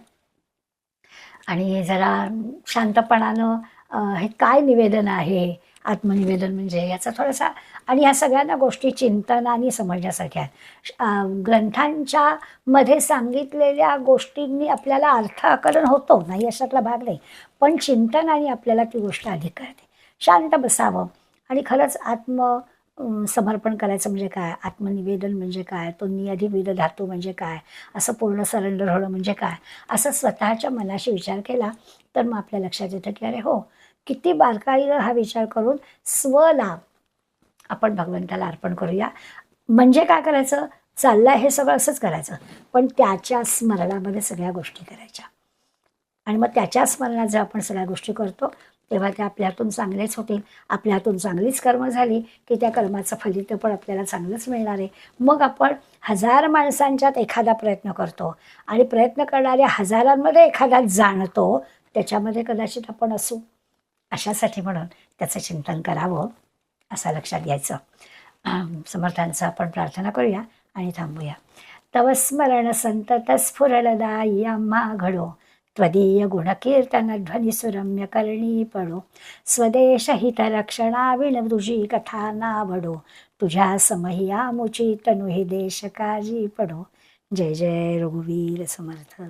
आणि जरा शांतपणानं हे काय निवेदन आहे आत्मनिवेदन म्हणजे याचा थोडासा, आणि ह्या सगळ्यांना गोष्टी चिंतनाने समजण्यासारख्या आहेत. ग्रंथांच्या मध्ये सांगितलेल्या गोष्टींनी आपल्याला अर्थ आकलन होतो, नाही अशातला भाग नाही, पण चिंतनाने आपल्याला ती गोष्ट अधिक कळते. शांत बसावं आणि खरंच समर्पण करायचं म्हणजे काय, आत्मनिवेदन म्हणजे काय, तो निअधिवेद धातू म्हणजे काय, असं पूर्ण सरेंडर होणं म्हणजे काय, असं स्वतःच्या मनाशी विचार केला तर मग आपल्या लक्षात येतं की अरे हो, किती बारकाईनं हा विचार करून स्वला आपण भगवंताला अर्पण करूया. म्हणजे काय करायचं, चाललंय हे सगळं असंच करायचं, पण त्याच्या स्मरणामध्ये सगळ्या गोष्टी करायच्या. आणि मग त्याच्या स्मरणात जर आपण सगळ्या गोष्टी करतो तेव्हा त्या आपल्या हातून चांगलेच होतील. आपल्या हातून चांगलीच कर्म झाली की त्या कर्माचं फलित पण आपल्याला चांगलंच मिळणार आहे. मग आपण 1000 माणसांच्यात एखादा प्रयत्न करतो आणि प्रयत्न करणाऱ्या हजारांमध्ये एखादा जाणतो, त्याच्यामध्ये कदाचित आपण असू. अशासाठी म्हणून त्याचं चिंतन करावं असं लक्षात घ्यायचं. समर्थांचं आपण प्रार्थना करूया आणि थांबूया. तव स्मरण संतत स्फुरलदायी आम्हा घडो, त्वदीय गुणकीर्तन ध्वनिसुरम्य करणी पडो, स्वदेश हितरक्षणा विणवृजी कथा नावडो, तुझ्या समहिया मुची तनु हि देश काजी पडो. जय जय रघुवीर समर्थ.